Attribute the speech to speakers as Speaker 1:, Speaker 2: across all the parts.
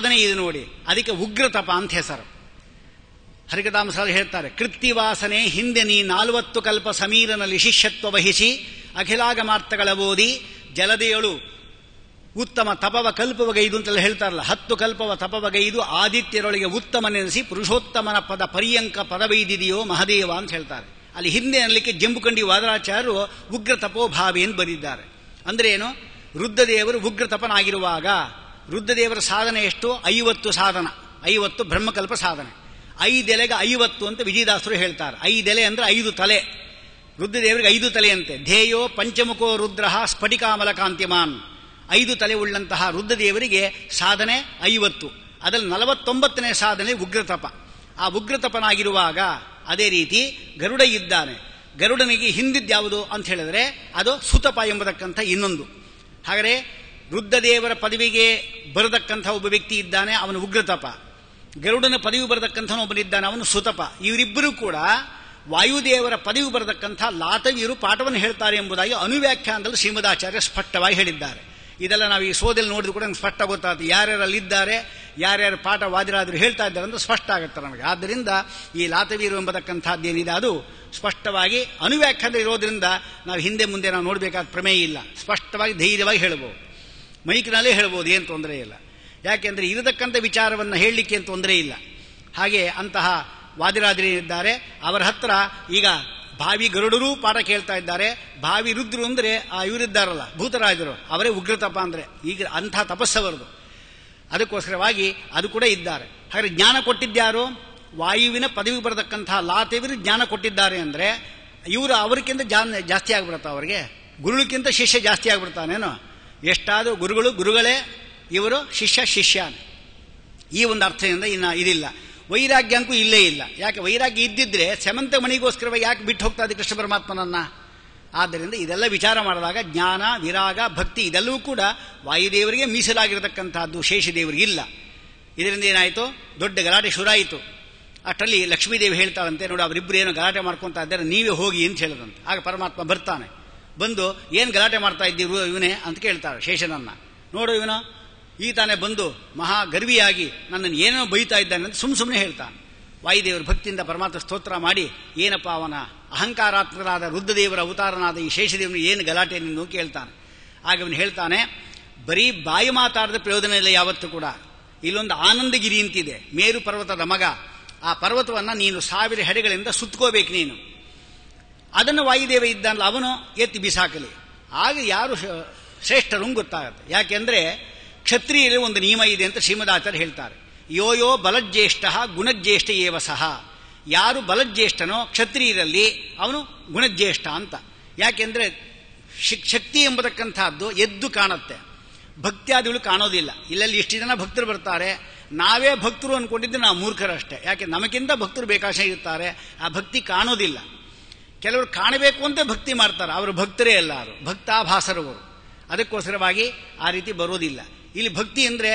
Speaker 1: ಸಾಧನೆ ಇದು ನೋಡಿ, ಅದಕ್ಕೆ ಉಗ್ರತಪ ಅಂತ ಹೆಸರು. ಹರಿಕಥಾಮಸರು ಹೇಳ್ತಾರೆ, ಕೃತ್ತಿವಾಸನೆ ಹಿಂದೆ ನೀ 40 ಕಲ್ಪ ಸಮೀರನಲ್ಲಿ ಶಿಷ್ಯತ್ವ ವಹಿಸಿ ಅಖಿಲಾಗಮಾರ್ಥಗಳ ಓದಿ ಜಲದೆಯಳು ಉತ್ತಮ ತಪವ ಕಲ್ಪವಗೈದು ಅಂತೆಲ್ಲ ಹೇಳ್ತಾರಲ್ಲ. 10 ಕಲ್ಪವ ತಪವಗೈದು ಆದಿತ್ಯರೊಳಗೆ ಉತ್ತಮನೆನಿಸಿ ಪುರುಷೋತ್ತಮನ ಪದ ಪರ್ಯಂಕ ಪದವೈದಿದೆಯೋ ಮಹದೇವ ಅಂತ ಹೇಳ್ತಾರೆ. ಅಲ್ಲಿ ಹಿಂದೆ ಅನ್ನಲಿಕ್ಕೆ ಜಂಬುಕಂಡಿ ವಾದರಾಚಾರ್ಯರು ಉಗ್ರ ತಪೋಭಾವಿ ಎಂದು ಬರೆದಿದ್ದಾರೆ. ಅಂದ್ರೆ ಏನು? ರುದ್ರದೇವರು ಉಗ್ರತಪನಾಗಿರುವಾಗ ರುದ್ರದೇವರ ಸಾಧನೆ ಎಷ್ಟು? 50 ಸಾಧನ, 50 ಬ್ರಹ್ಮಕಲ್ಪ ಸಾಧನೆ. 5 ಎಲೆಗೆ 50 ಅಂತ ವಿಜಯದಾಸರು ಹೇಳ್ತಾರೆ. 5 ಎಲೆ ಅಂದ್ರೆ 5 ತಲೆ. ರುದ್ರದೇವರಿಗೆ 5 ತಲೆ ಅಂತೆ. ಧ್ಯೇಯೋ ಪಂಚಮುಖೋ ರುದ್ರ ಸ್ಫಟಿಕಾಮಲ ಕಾಂತಿಮಾನ್. 5 ತಲೆ ಉಳ್ಳಂತಹ ರುದ್ರದೇವರಿಗೆ ಸಾಧನೆ 50. ಅದರಲ್ಲಿ 49ನೇ ಸಾಧನೆ ಉಗ್ರತಪ. ಆ ಉಗ್ರತಪನಾಗಿರುವಾಗ ಅದೇ ರೀತಿ ಗರುಡ ಇದ್ದಾನೆ. ಗರುಡನಿಗೆ ಹಿಂದಿದ್ಯಾವುದು ಅಂತ ಹೇಳಿದ್ರೆ ಅದು ಸುತಪ ಎಂಬತಕ್ಕಂಥ ಇನ್ನೊಂದು. ಹಾಗಾದರೆ ರುದ್ರದೇವರ ಪದವಿಗೆ ಬರತಕ್ಕಂಥ ಒಬ್ಬ ವ್ಯಕ್ತಿ ಇದ್ದಾನೆ, ಅವನು ಉಗ್ರತಪ. ಗರುಡನ ಪದವಿ ಬರತಕ್ಕಂಥ ಒಬ್ಬನಿದ್ದಾನೆ, ಅವನು ಸುತಪ. ಇವರಿಬ್ಬರೂ ಕೂಡ ವಾಯುದೇವರ ಪದವಿ ಬರತಕ್ಕಂಥ ಲಾತವಿಯರು ಪಾಠವನ್ನು ಹೇಳ್ತಾರೆ ಎಂಬುದಾಗಿ ಅನುವ್ಯಾಖ್ಯಾನದಲ್ಲಿ ಶ್ರೀಮದಾಚಾರ್ಯ ಸ್ಪಷ್ಟವಾಗಿ ಹೇಳಿದ್ದಾರೆ. ಇದೆಲ್ಲ ನಾವು ಈ ಸೋದಲ್ಲಿ ನೋಡಿದ್ರು ಕೂಡ ನಮ್ಗೆ ಸ್ಪಷ್ಟ ಗೊತ್ತಾಗುತ್ತೆ, ಯಾರ್ಯಾರಲ್ಲಿದ್ದಾರೆ, ಯಾರ್ಯಾರು ಪಾಠ ವಾದಿರಾದರು ಹೇಳ್ತಾ ಇದ್ದಾರೆ ಅಂತ ಸ್ಪಷ್ಟ ಆಗುತ್ತೆ ನಮಗೆ. ಆದ್ದರಿಂದ ಈ ಲಾತವೀರು ಎಂಬತಕ್ಕಂಥದ್ದೇನಿದೆ ಅದು ಸ್ಪಷ್ಟವಾಗಿ ಅನುವ್ಯಾಖ್ಯಾನ ಇರೋದ್ರಿಂದ ನಾವು ಹಿಂದೆ ಮುಂದೆ ನಾವು ನೋಡಬೇಕಾದ ಪ್ರಮೇಯ ಇಲ್ಲ. ಸ್ಪಷ್ಟವಾಗಿ ಧೈರ್ಯವಾಗಿ ಹೇಳ್ಬೋದು, ಮೈಕಿನಲ್ಲೇ ಹೇಳ್ಬೋದು, ಏನು ತೊಂದರೆ ಇಲ್ಲ. ಯಾಕೆಂದರೆ ಇರತಕ್ಕಂಥ ವಿಚಾರವನ್ನು ಹೇಳಲಿಕ್ಕೆ ಏನು ತೊಂದರೆ ಇಲ್ಲ. ಹಾಗೆ ಅಂತಹ ವಾದಿರಾಜರಿದ್ದಾರೆ, ಅವರ ಹತ್ರ ಈಗ ಭಾವಿ ಗರುಡರೂ ಪಾಠ ಕೇಳ್ತಾ ಇದ್ದಾರೆ. ಭಾವಿ ರುದ್ರು ಅಂದರೆ ಇವರಿದ್ದಾರಲ್ಲ ಭೂತರಾಜರು, ಅವರೇ ಉಗ್ರತಪ ಅಂದರೆ ಈಗ ಅಂಥ ತಪಸ್ಸವರದು. ಅದಕ್ಕೋಸ್ಕರವಾಗಿ ಅದು ಕೂಡ ಇದ್ದಾರೆ. ಹಾಗೆ ಜ್ಞಾನ ಕೊಟ್ಟಿದ್ಯಾರು? ವಾಯುವಿನ ಪದವಿ ಬರತಕ್ಕಂಥ ಲಾತೇವರು ಜ್ಞಾನ ಕೊಟ್ಟಿದ್ದಾರೆ. ಅಂದರೆ ಇವರು ಅವರಿಗಿಂತ ಜಾಸ್ತಿ ಆಗಿಬಿಡುತ್ತಾ? ಅವರಿಗೆ ಗುರುಗಳಿಗಿಂತ ಶಿಷ್ಯ ಜಾಸ್ತಿ ಆಗಿಬಿಡ್ತಾನೇನೋ? ಎಷ್ಟಾದರೂ ಗುರುಗಳು ಗುರುಗಳೇ, ಇವರು ಶಿಷ್ಯ ಶಿಷ್ಯನೇ. ಈ ಒಂದು ಅರ್ಥದಿಂದ ಇನ್ನು ಇದಿಲ್ಲ. ವೈರಾಗ್ಯ ಅಂತೂ ಇಲ್ಲೇ ಇಲ್ಲ. ಯಾಕೆ? ವೈರಾಗ್ಯ ಇದ್ದಿದ್ರೆ ಸೆಮಂತ ಮಣಿಗೋಸ್ಕರವಾಗಿ ಯಾಕೆ ಬಿಟ್ಟು ಹೋಗ್ತಾ ಇದೆ ಕೃಷ್ಣ ಪರಮಾತ್ಮನನ್ನ? ಆದ್ದರಿಂದ ಇದೆಲ್ಲ ವಿಚಾರ ಮಾಡಿದಾಗ ಜ್ಞಾನ, ವಿರಾಗ, ಭಕ್ತಿ ಇದೆಲ್ಲವೂ ಕೂಡ ವಾಯುದೇವರಿಗೆ ಮೀಸಲಾಗಿರತಕ್ಕಂಥದ್ದು, ಶೇಷದೇವರಿಗೆ ಇಲ್ಲ. ಇದರಿಂದ ಏನಾಯಿತು? ದೊಡ್ಡ ಗಲಾಟೆ ಶುರುವಾಯಿತು. ಅಷ್ಟರಲ್ಲಿ ಲಕ್ಷ್ಮೀದೇವಿ ಹೇಳ್ತಾಳಂತೆ, ನೋಡಿ ಅವರಿಬ್ಬರು ಏನೋ ಗಲಾಟೆ ಮಾಡ್ಕೊತಾ ಇದ್ದಾರೆ, ನೀವೇ ಹೋಗಿ ಅಂತ ಹೇಳಿದಂತೆ. ಆಗ ಪರಮಾತ್ಮ ಬರ್ತಾನೆ. ಬಂದು ಏನು ಗಲಾಟೆ ಮಾಡ್ತಾ ಇದ್ದೀರು ಇವನೇ ಅಂತ ಕೇಳ್ತಾಳೆ ಶೇಷನನ್ನ. ನೋಡು ಇವನು ಈತಾನೆ ಬಂದು ಮಹಾ ಗರ್ವಿಯಾಗಿ ನನ್ನನ್ನು ಏನೋ ಬೈತಾ ಇದ್ದಾನೆ ಅಂತ ಸುಮ್ಮನೆ ಹೇಳ್ತಾನೆ. ವಾಯುದೇವರ ಭಕ್ತಿಯಿಂದ ಪರಮಾತ್ಮ ಸ್ತೋತ್ರ ಮಾಡಿ, ಏನಪ್ಪ ಅವನ ಅಹಂಕಾರಾತ್ಮಕರಾದ ರುದ್ರದೇವರ ಅವತಾರನಾದ ಈ ಶೇಷದೇವನು ಏನು ಗಲಾಟೆ ನಿನ್ನು ಕೇಳ್ತಾನೆ. ಆಗ ಅವನು ಹೇಳ್ತಾನೆ, ಬರೀ ಬಾಯಿ ಮಾತಾಡಿದ ಪ್ರಯೋಜನ ಇಲ್ಲ ಯಾವತ್ತೂ ಕೂಡ. ಇಲ್ಲೊಂದು ಆನಂದಗಿರಿ ಅಂತಿದೆ, ಮೇರು ಪರ್ವತದ ಮಗ. ಆ ಪರ್ವತವನ್ನು ನೀನು 1000 ಹೆಡೆಗಳಿಂದ ಸುತ್ಕೋಬೇಕು ನೀನು. ಅದನ್ನು ವಾಯುದೇವ ಇದ್ದಾನಲ್ಲ ಅವನು ಎತ್ತಿ ಬಿಸಾಕಲಿ. ಆಗ ಯಾರು ಶ್ರೇಷ್ಠರು ಗೊತ್ತಾಗುತ್ತೆ. ಯಾಕೆಂದ್ರೆ ಕ್ಷತ್ರಿಯರಲ್ಲಿ ಒಂದು ನಿಯಮ ಇದೆ ಅಂತ ಶ್ರೀಮದಾಚಾರ್ಯ ಹೇಳ್ತಾರೆ. ಯೋ ಯೋ ಬಲಜ್ಯೇಷ್ಠ ಗುಣಜ್ಯೇಷ್ಠ ಏವ ಸಹ. ಯಾರು ಬಲಜ್ಯೇಷ್ಠನೋ ಕ್ಷತ್ರಿಯರಲ್ಲಿ ಅವನು ಗುಣಜ್ಯೇಷ್ಠ ಅಂತ. ಯಾಕೆಂದ್ರೆ ಶಕ್ತಿ ಎಂಬತಕ್ಕಂಥದ್ದು ಎದ್ದು ಕಾಣುತ್ತೆ, ಭಕ್ತ್ಯಾದಿಗಳು ಕಾಣೋದಿಲ್ಲ. ಇಲ್ಲಲ್ಲಿ ಇಷ್ಟು ಜನ ಭಕ್ತರು ಬರ್ತಾರೆ, ನಾವೇ ಭಕ್ತರು ಅಂದ್ಕೊಂಡಿದ್ದು ನಾವು ಮೂರ್ಖರಷ್ಟೇ. ಯಾಕೆ? ನಮಗಿಂತ ಭಕ್ತರು ಬೇಕಾಶ ಇರ್ತಾರೆ, ಆ ಭಕ್ತಿ ಕಾಣೋದಿಲ್ಲ. ಕೆಲವರು ಕಾಣಬೇಕು ಅಂತ ಭಕ್ತಿ ಮಾಡ್ತಾರೆ, ಅವರು ಭಕ್ತರೇ ಅಲ್ಲ, ಅವರು ಭಕ್ತಾಭಾಸರವರು. ಅದಕ್ಕೋಸ್ಕರವಾಗಿ ಆ ರೀತಿ ಬರೋದಿಲ್ಲ. ಇಲ್ಲಿ ಭಕ್ತಿ ಅಂದರೆ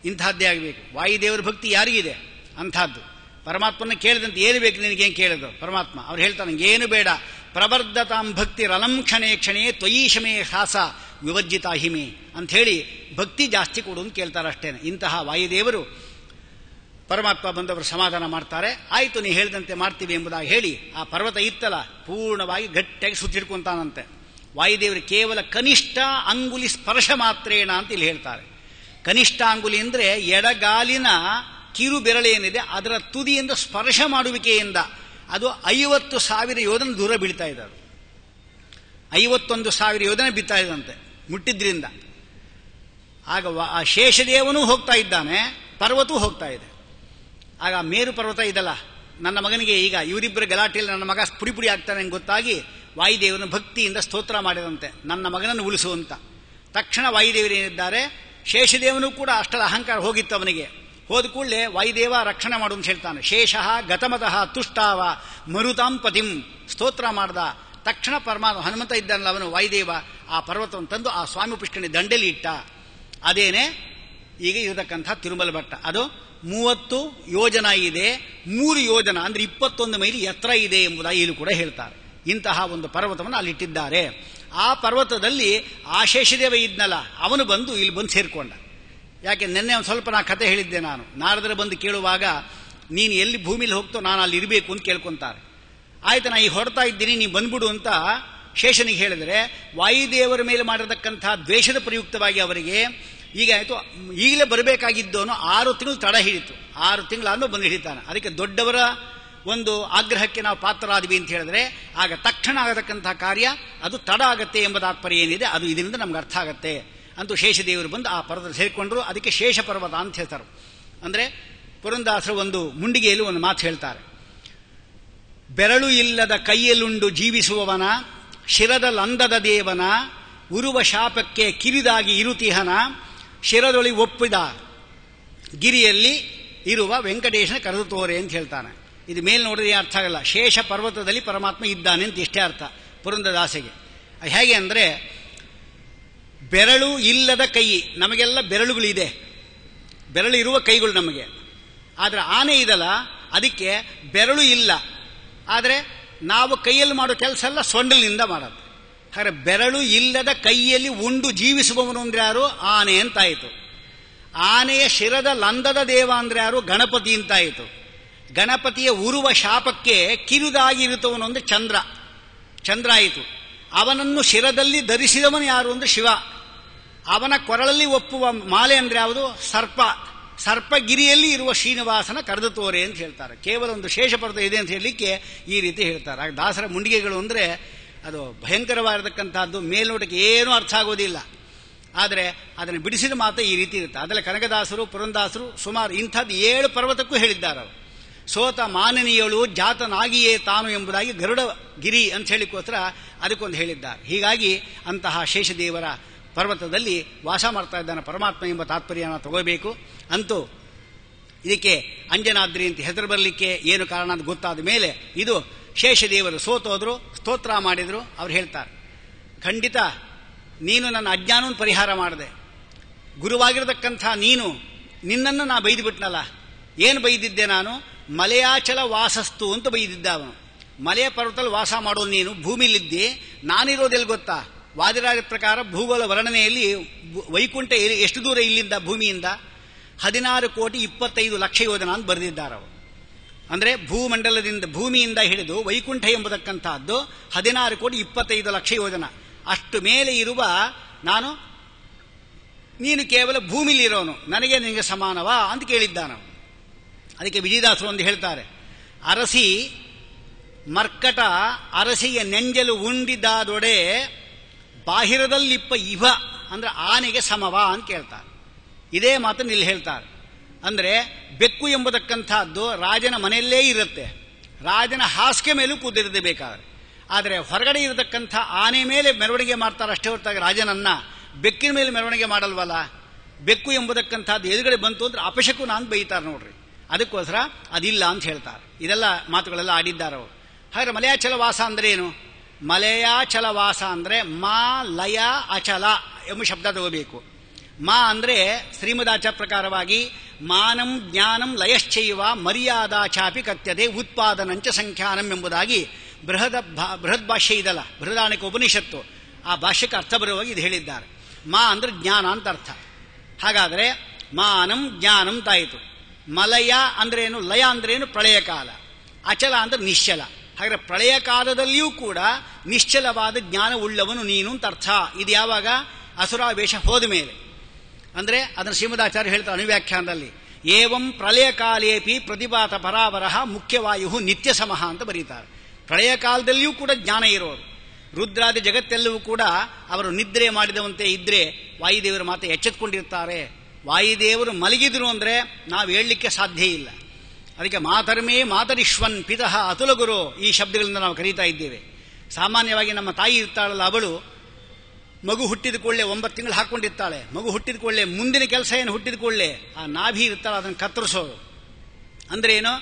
Speaker 1: ಇಂಥದ್ದೇ ಆಗಬೇಕು. ವಾಯುದೇವರ ಭಕ್ತಿ ಯಾರಿಗಿದೆ? ಅಂಥದ್ದು. ಪರಮಾತ್ಮನ ಕೇಳಿದಂತೆ ಏನು ಬೇಕು ನಿನಗೇನು ಕೇಳಿದ್ರು ಪರಮಾತ್ಮ? ಅವ್ರು ಹೇಳ್ತಾರೆ, ನನಗೇನು ಬೇಡ, ಪ್ರವರ್ಧತಾಂ ಭಕ್ತಿ ರಲಂ ಕ್ಷಣೇ ಕ್ಷಣೇ ತ್ವಯೀಶಮೇ ಹಾಸ ವಿವರ್ಜಿತಾ ಹಿಮೆ ಅಂಥೇಳಿ ಭಕ್ತಿ ಜಾಸ್ತಿ ಕೊಡು ಅಂತ ಕೇಳ್ತಾರೆ ಅಷ್ಟೇನೆ. ಇಂತಹ ವಾಯುದೇವರು ಪರಮಾತ್ಮ ಬಂದವರು ಸಮಾಧಾನ ಮಾಡ್ತಾರೆ. ಆಯಿತು, ನೀ ಹೇಳಿದಂತೆ ಮಾಡ್ತೀವಿ ಎಂಬುದಾಗಿ ಹೇಳಿ ಆ ಪರ್ವತ ಇತ್ತಲ್ಲ ಪೂರ್ಣವಾಗಿ ಗಟ್ಟಿಯಾಗಿ ಸುತ್ತಿಡ್ಕೊಂತಾನಂತೆ. ವಾಯುದೇವರು ಕೇವಲ ಕನಿಷ್ಠ ಅಂಗುಲಿ ಸ್ಪರ್ಶ ಮಾತ್ರೇಣ ಅಂತ ಇಲ್ಲಿ ಹೇಳ್ತಾರೆ. ಕನಿಷ್ಠ ಅಂಗುಲಿ ಅಂದರೆ ಎಡಗಾಲಿನ ಕಿರು ಬೆರಳೇನಿದೆ ಅದರ ತುದಿಯಿಂದ ಸ್ಪರ್ಶ ಮಾಡುವಿಕೆಯಿಂದ ಅದು 50,000 ಯೋಧನ ದೂರ ಬೀಳ್ತಾ ಇದ್ದಾರೆ. 51,000 ಯೋಧನ ಬಿತ್ತಾ ಇದ್ದಂತೆ ಮುಟ್ಟಿದ್ರಿಂದ. ಆಗ ಆ ಶೇಷದೇವನೂ ಹೋಗ್ತಾ ಇದ್ದಾನೆ, ಪರ್ವತವೂ ಹೋಗ್ತಾ ಇದೆ. ಆಗ ಮೇರು ಪರ್ವತ ಇದಲ್ಲ, ನನ್ನ ಮಗನಿಗೆ ಈಗ ಇವರಿಬ್ಬರ ಗಲಾಟೆಯಲ್ಲಿ ನನ್ನ ಮಗ ಪುಡಿ ಆಗ್ತಾನೆ ಅಂತ ಗೊತ್ತಾಗಿ ವಾಯುದೇವನ ಭಕ್ತಿಯಿಂದ ಸ್ತೋತ್ರ ಮಾಡಿದಂತೆ, ನನ್ನ ಮಗನನ್ನು ಉಳಿಸುವಂತ. ತಕ್ಷಣ ವಾಯುದೇವರು ಏನಿದ್ದಾರೆ, ಶೇಷದೇವನು ಕೂಡ ಅಷ್ಟರ ಅಹಂಕಾರ ಹೋಗಿತ್ತು ಅವನಿಗೆ. ಹೋದ ಕೂಡಲೇ ವಾಯುದೇವ ರಕ್ಷಣೆ ಮಾಡು ಅಂತ ಹೇಳ್ತಾನೆ. ಶೇಷಃ ಗತಮತಃ ತುಷ್ಟಾವ ಮರುತಾಂ ಪತಿಂ ಸ್ತೋತ್ರ ಮಾಡ್ದ. ತಕ್ಷಣ ಪರಮಾತ್ಮ ಹನುಮಂತ ಇದ್ದಾನಲ್ಲ ಅವನು ವಾಯುದೇವ ಆ ಪರ್ವತವನ್ನು ತಂದು ಆ ಸ್ವಾಮಿ ಪುಷ್ಕರಣ ದಂಡೆಲಿ ಇಟ್ಟ. ಅದೇನೆ ಈಗ ಇರತಕ್ಕಂಥ ತಿರುಮಲ ಬೆಟ್ಟ. ಅದು 30 ಯೋಜನ ಇದೆ, 3 ಯೋಜನ ಅಂದ್ರೆ 21 ಮೈಲಿ ಎತ್ತರ ಇದೆ ಎಂಬುದಾಗಿ ಇಲ್ಲಿ ಕೂಡ ಹೇಳ್ತಾರೆ. ಇಂತಹ ಒಂದು ಪರ್ವತವನ್ನು ಅಲ್ಲಿಟ್ಟಿದ್ದಾರೆ. ಆ ಪರ್ವತದಲ್ಲಿ ಆ ಶೇಷದೇವ ಇದ್ನಲ್ಲ ಅವನು ಬಂದು ಇಲ್ಲಿ ಬಂದು ಸೇರ್ಕೊಂಡ. ಯಾಕೆ ನಿನ್ನೆ ಒಂದು ಸ್ವಲ್ಪ ನಾ ಕತೆ ಹೇಳಿದ್ದೆ. ನಾರದರು ಬಂದು ಕೇಳುವಾಗ ನೀನು ಎಲ್ಲಿ ಭೂಮಿಲಿ ಹೋಗ್ತೋ ನಾನು ಅಲ್ಲಿ ಇರಬೇಕು ಅಂತ ಕೇಳ್ಕೊಂತಾರೆ. ಆಯ್ತು, ನಾ ಈಗ ಹೊರಡ್ತಾ ಇದ್ದೀನಿ, ನೀ ಬಂದ್ಬಿಡು ಅಂತ ಶೇಷನಿಗೆ ಹೇಳಿದರೆ ವಾಯುದೇವರ ಮೇಲೆ ಮಾಡಿರತಕ್ಕಂಥ ದ್ವೇಷದ ಪ್ರಯುಕ್ತವಾಗಿ ಅವರಿಗೆ ಈಗ ಆಯಿತು, ಈಗಲೇ ಬರಬೇಕಾಗಿದ್ದವನು 6 ತಿಂಗಳು ತಡ ಹಿಡಿತು. 6 ತಿಂಗಳಾದ್ರೂ ಬಂದು ಹಿಡಿತಾನೆ. ಅದಕ್ಕೆ ದೊಡ್ಡವರ ಒಂದು ಆಗ್ರಹಕ್ಕೆ ನಾವು ಪಾತ್ರರಾದ್ವಿ ಅಂತ ಹೇಳಿದ್ರೆ ಆಗ ತಕ್ಷಣ ಆಗತಕ್ಕಂಥ ಕಾರ್ಯ ಅದು ತಡ ಆಗತ್ತೆ ಎಂಬ ತಾತ್ಪರ್ಯ ಏನಿದೆ ಅದು ಇದರಿಂದ ನಮ್ಗೆ ಅರ್ಥ ಆಗತ್ತೆ ಅಂತೂ ಶೇಷದೇವರು ಬಂದು ಆ ಪರ್ವತ ಸೇರಿಕೊಂಡ್ರು. ಅದಕ್ಕೆ ಶೇಷ ಪರ್ವತ ಅಂತ ಹೇಳ್ತಾರೆ. ಅಂದರೆ ಪುರಂದಾಸರು ಒಂದು ಮುಂಡಿಗೆಯಲ್ಲಿ ಒಂದು ಮಾತು ಹೇಳ್ತಾರೆ. ಬೆರಳು ಇಲ್ಲದ ಕೈಯಲ್ಲುಂಡು ಜೀವಿಸುವವನ, ಶಿರದಲ್ಲಂದದ ದೇವನ, ಉರುವ ಶಾಪಕ್ಕೆ ಕಿರಿದಾಗಿ ಇರುತಿಹನ, ಶಿರದೊಳಿ ಒಪ್ಪಿದ ಗಿರಿಯಲ್ಲಿ ಇರುವ ವೆಂಕಟೇಶನ ಕರೆದು ತೋರೆ ಅಂತ ಹೇಳ್ತಾನೆ. ಇದು ಮೇಲೆ ನೋಡಿದ್ರೆ ಅರ್ಥ ಆಗಲ್ಲ. ಶೇಷ ಪರ್ವತದಲ್ಲಿ ಪರಮಾತ್ಮ ಇದ್ದಾನೆ ಅಂತ ಇಷ್ಟೇ ಅರ್ಥ ಪುರಂದರದಾಸೆಗೆ. ಹೇಗೆ ಅಂದರೆ ಬೆರಳು ಇಲ್ಲದ ಕೈ, ನಮಗೆಲ್ಲ ಬೆರಳುಗಳಿದೆ, ಬೆರಳು ಇರುವ ಕೈಗಳು ನಮಗೆ. ಆದರೆ ಆನೆ ಇದಲ್ಲ, ಅದಕ್ಕೆ ಬೆರಳು ಇಲ್ಲ. ಆದರೆ ನಾವು ಕೈಯಲ್ಲಿ ಮಾಡೋ ಕೆಲಸ ಎಲ್ಲ ಸೊಂಡಲಿನಿಂದ ಮಾಡೋದು. ಹಾಗೆ ಬೆರಳು ಇಲ್ಲದ ಕೈಯಲ್ಲಿ ಉಂಡು ಜೀವಿಸುವವನು ಅಂದ್ರೆ ಯಾರು? ಆನೆ ಅಂತಾಯಿತು. ಆನೆಯ ಶಿರದ ಲಂದದ ದೇವ ಅಂದ್ರೆ ಯಾರು? ಗಣಪತಿ ಅಂತಾಯಿತು. ಗಣಪತಿಯ ಉರುವ ಶಾಪಕ್ಕೆ ಕಿರುದಾಗಿರುತ್ತವನು ಅಂದ್ರೆ ಚಂದ್ರ ಆಯಿತು. ಅವನನ್ನು ಶಿರದಲ್ಲಿ ಧರಿಸಿದವನು ಯಾರು ಅಂದ್ರೆ ಶಿವ. ಅವನ ಕೊರಳಲ್ಲಿ ಒಪ್ಪುವ ಮಾಲೆ ಅಂದ್ರೆ ಯಾವುದು? ಸರ್ಪಗಿರಿಯಲ್ಲಿ ಇರುವ ಶ್ರೀನಿವಾಸನ ಕರೆದು ತೋರೆ ಅಂತ ಹೇಳ್ತಾರೆ. ಕೇವಲ ಒಂದು ಶೇಷ ಪರ್ವತ ಇದೆ ಅಂತ ಹೇಳಲಿಕ್ಕೆ ಈ ರೀತಿ ಹೇಳ್ತಾರೆ. ಆಗ ದಾಸರ ಮುಂಡಿಗೆಗಳು ಅಂದರೆ ಅದು ಭಯಂಕರವಾಗಿರತಕ್ಕಂಥದ್ದು, ಮೇಲ್ನೋಟಕ್ಕೆ ಏನೂ ಅರ್ಥ ಆಗೋದಿಲ್ಲ. ಆದರೆ ಅದನ್ನು ಬಿಡಿಸಿದ ಮಾತ್ರ ಈ ರೀತಿ ಇರುತ್ತೆ. ಅದರಲ್ಲಿ ಕನಕದಾಸರು, ಪುರಂದಾಸರು ಸುಮಾರು ಇಂಥದ್ದು 7 ಪರ್ವತಕ್ಕೂ ಹೇಳಿದ್ದಾರೆ ಅವರು. ಸೋತ ಮಾನನೀಯಳು ಜಾತನಾಗಿಯೇ ತಾನು ಎಂಬುದಾಗಿ ಗರುಡ ಗಿರಿ ಅಂತ ಹೇಳಿಕೋಸ್ಕರ ಅದಕ್ಕೊಂದು ಹೇಳಿದ್ದಾರೆ. ಹೀಗಾಗಿ ಅಂತಹ ಶೇಷದೇವರ ಪರ್ವತದಲ್ಲಿ ವಾಸ ಮಾಡ್ತಾ ಇದ್ದಾನೆ ಪರಮಾತ್ಮ ಎಂಬ ತಾತ್ಪರ್ಯನ ತಗೋಬೇಕು. ಅಂತೂ ಇದಕ್ಕೆ ಅಂಜನಾದ್ರಿ ಅಂತ ಹೆಸರು ಬರಲಿಕ್ಕೆ ಏನು ಕಾರಣ ಅಂತ ಗೊತ್ತಾದ ಮೇಲೆ ಇದು ಶೇಷದೇವರು ಸೋತೋದ್ರು, ಸ್ತೋತ್ರ ಮಾಡಿದ್ರು. ಅವ್ರು ಹೇಳ್ತಾರೆ, ಖಂಡಿತ ನೀನು ನನ್ನ ಅಜ್ಞಾನವನ್ನು ಪರಿಹಾರ ಮಾಡಿದೆ. ಗುರುವಾಗಿರತಕ್ಕಂಥ ನಿನ್ನನ್ನು ನಾ ಬೈದುಬಿಟ್ನಲ್ಲ. ಏನು ಬೈದಿದ್ದೆ ನಾನು? ಮಲಯಾಚಲ ವಾಸಸ್ತು ಅಂತ ಬೈದಿದ್ದ ಅವನು. ಮಲೆಯ ಪರ್ವತದಲ್ಲಿ ವಾಸ ಮಾಡೋದು ನೀನು, ಭೂಮಿಲಿದ್ದಿ. ನಾನಿರೋದೆಲ್ಲಿ ಗೊತ್ತಾ? ವಾದಿರಾಜ ಪ್ರಕಾರ ಭೂಗೋಳ ವರ್ಣನೆಯಲ್ಲಿ ವೈಕುಂಠ ಎಷ್ಟು ದೂರ ಇಲ್ಲಿಂದ ಭೂಮಿಯಿಂದ? 16,25,00,000 ಯೋಜನ ಅಂತ ಬರೆದಿದ್ದಾರೆ ಅವರು. ಅಂದರೆ ಭೂಮಂಡಲದಿಂದ ಭೂಮಿಯಿಂದ ಹಿಡಿದು ವೈಕುಂಠ ಎಂಬತಕ್ಕಂಥದ್ದು 16,25,00,000 ಯೋಜನ. ಅಷ್ಟು ಮೇಲೆ ಇರುವ ನೀನು ಕೇವಲ ಭೂಮಿಲಿರೋನು, ನನಗೆ ನಿನಗೆ ಸಮಾನವಾ ಅಂತ ಕೇಳಿದ್ದಾನು. ಅದಕ್ಕೆ ವಿಜಯದಾಸರು ಒಂದು ಹೇಳ್ತಾರೆ, ಅರಸಿ ಮರ್ಕಟ ಅರಸಿಯ ನೆಂಜಲು ಉಂಡಿದಾದೊಡೆ ಬಾಹಿರದಲ್ಲಿಪ್ಪ ಇವ ಅಂದ್ರೆ ಆನೆಗೆ ಸಮವ ಅಂತ ಕೇಳ್ತಾರೆ. ಇದೇ ಮಾತನ್ನು ಇಲ್ಲಿ ಹೇಳ್ತಾರೆ. ಅಂದರೆ ಬೆಕ್ಕು ಎಂಬತಕ್ಕಂಥದ್ದು ರಾಜನ ಮನೆಯಲ್ಲೇ ಇರುತ್ತೆ, ರಾಜನ ಹಾಸಿಗೆ ಮೇಲೂ ಕೂದಿರದೆ ಬೇಕಾದ್ರೆ. ಆದರೆ ಹೊರಗಡೆ ಇರತಕ್ಕಂಥ ಆನೆ ಮೇಲೆ ಮೆರವಣಿಗೆ ಮಾಡ್ತಾರೆ ಅಷ್ಟೇ ಹೊರತಾಗಿ ರಾಜನನ್ನ ಬೆಕ್ಕಿನ ಮೇಲೆ ಮೆರವಣಿಗೆ ಮಾಡಲ್ವಲ್ಲ. ಬೆಕ್ಕು ಎಂಬುದಕ್ಕಂಥದ್ದು ಎದುರುಗಡೆ ಬಂತು ಅಂದ್ರೆ ಅಪಶಕು ನಾನು ಬೈತಾರೆ ನೋಡ್ರಿ. ಅದಕ್ಕೋಸ್ಕರ ಅದಿಲ್ಲ ಅಂತ ಹೇಳ್ತಾರೆ. ಇದೆಲ್ಲ ಮಾತುಗಳೆಲ್ಲ ಆಡಿದ್ದಾರೆ ಅವರು. ಹಾಗಾದ್ರೆ ಮಲಯಾಚಲ ವಾಸ ಅಂದ್ರೆ ಏನು? ಮಲಯಾಚಲ ವಾಸ ಅಂದ್ರೆ ಮಾ ಲಯ ಅಚಲ ಎಂಬ ಶಬ್ದ ತಗೋಬೇಕು. ಮಾ ಅಂದ್ರೆ ಶ್ರೀಮದಾಚಾರ್ಯ ಪ್ರಕಾರವಾಗಿ ಮಾನಂ ಜ್ಞಾನಂ ಲಯಶ್ಚೈವ ಮರ್ಯಾದಾಚಾಪಿ ಕಥ್ಯತೆ ಉತ್ಪಾದನಂಚ ಸಂಖ್ಯಾನಂ ಎಂಬುದಾಗಿ ಬೃಹದ್ ಭಾಷ್ಯ ಇದಲ್ಲ, ಬೃಹದಾರಣ್ಯಕ ಉಪನಿಷತ್ತು, ಆ ಭಾಷ್ಯಕ್ಕೆ ಅರ್ಥ ಬರುವಾಗ ಇದು ಹೇಳಿದ್ದಾರೆ. ಮಾ ಅಂದ್ರೆ ಜ್ಞಾನ ಅಂತ ಅರ್ಥ. ಹಾಗಾದರೆ ಮಾನಂ ಜ್ಞಾನಂ ತಾಯಿತು. ಮಲಯ ಅಂದ್ರೇನು? ಲಯ ಅಂದ್ರೇನು? ಪ್ರಳಯ ಕಾಲ. ಅಚಲ ಅಂದ್ರೆ ನಿಶ್ಚಲ. ಹಾಗಾದ್ರೆ ಪ್ರಳಯ ಕಾಲದಲ್ಲಿಯೂ ಕೂಡ ನಿಶ್ಚಲವಾದ ಜ್ಞಾನ ಉಳ್ಳವನು ನೀನು ಅಂತ ಅರ್ಥ. ಇದು ಯಾವಾಗ? ಅಸುರಾವೇಶ ಹೋದ ಮೇಲೆ. ಅಂದರೆ ಅದನ್ನು ಶ್ರೀಮದಾಚಾರ್ಯ ಹೇಳ್ತಾರೆ ಅನುವ್ಯಾಖ್ಯಾನದಲ್ಲಿ, ಏವಂ ಪ್ರಳಯ ಕಾಲೇಪಿ ಪ್ರತಿಪಾತ ಪರಾವರಹ ಮುಖ್ಯವಾಯು ನಿತ್ಯ ಸಮಃ ಅಂತ ಬರೀತಾರೆ. ಪ್ರಳಯ ಕಾಲದಲ್ಲಿಯೂ ಕೂಡ ಜ್ಞಾನ ಇರೋರು. ರುದ್ರಾದಿ ಜಗತ್ತೆಲ್ಲವೂ ಕೂಡ ಅವರು ನಿದ್ರೆ ಮಾಡಿದವಂತೆ ಇದ್ರೆ ವಾಯುದೇವರು ಮಾತ್ರ ಎಚ್ಚೆತ್ಕೊಂಡಿರ್ತಾರೆ. ವಾಯುದೇವರು ಮಲಗಿದ್ರು ಅಂದರೆ ನಾವು ಹೇಳಲಿಕ್ಕೆ ಸಾಧ್ಯ ಇಲ್ಲ. ಅದಕ್ಕೆ ಮಾತರ್ಮೇ ಮಾತರಿಶ್ವನ್ ಪಿತಃ ಅತುಲ ಗುರು ಈ ಶಬ್ದಗಳಿಂದ ನಾವು ಕರೀತಾ ಇದ್ದೇವೆ. ಸಾಮಾನ್ಯವಾಗಿ ನಮ್ಮ ತಾಯಿ ಇರ್ತಾಳಲ್ಲ, ಅವಳು ಮಗು ಹುಟ್ಟಿದ ಕೊಳ್ಳೆ 9 ತಿಂಗಳು ಹಾಕೊಂಡಿರ್ತಾಳೆ. ಮಗು ಹುಟ್ಟಿದ ಕೊಳ್ಳೆ ಮುಂದಿನ ಕೆಲಸ ಏನು? ಹುಟ್ಟಿದ ಕೊಳ್ಳೆ ಆ ನಾಭಿ ಇರ್ತಾಳೆ, ಅದನ್ನು ಕತ್ತರಿಸೋದು. ಅಂದ್ರೆ ಏನು?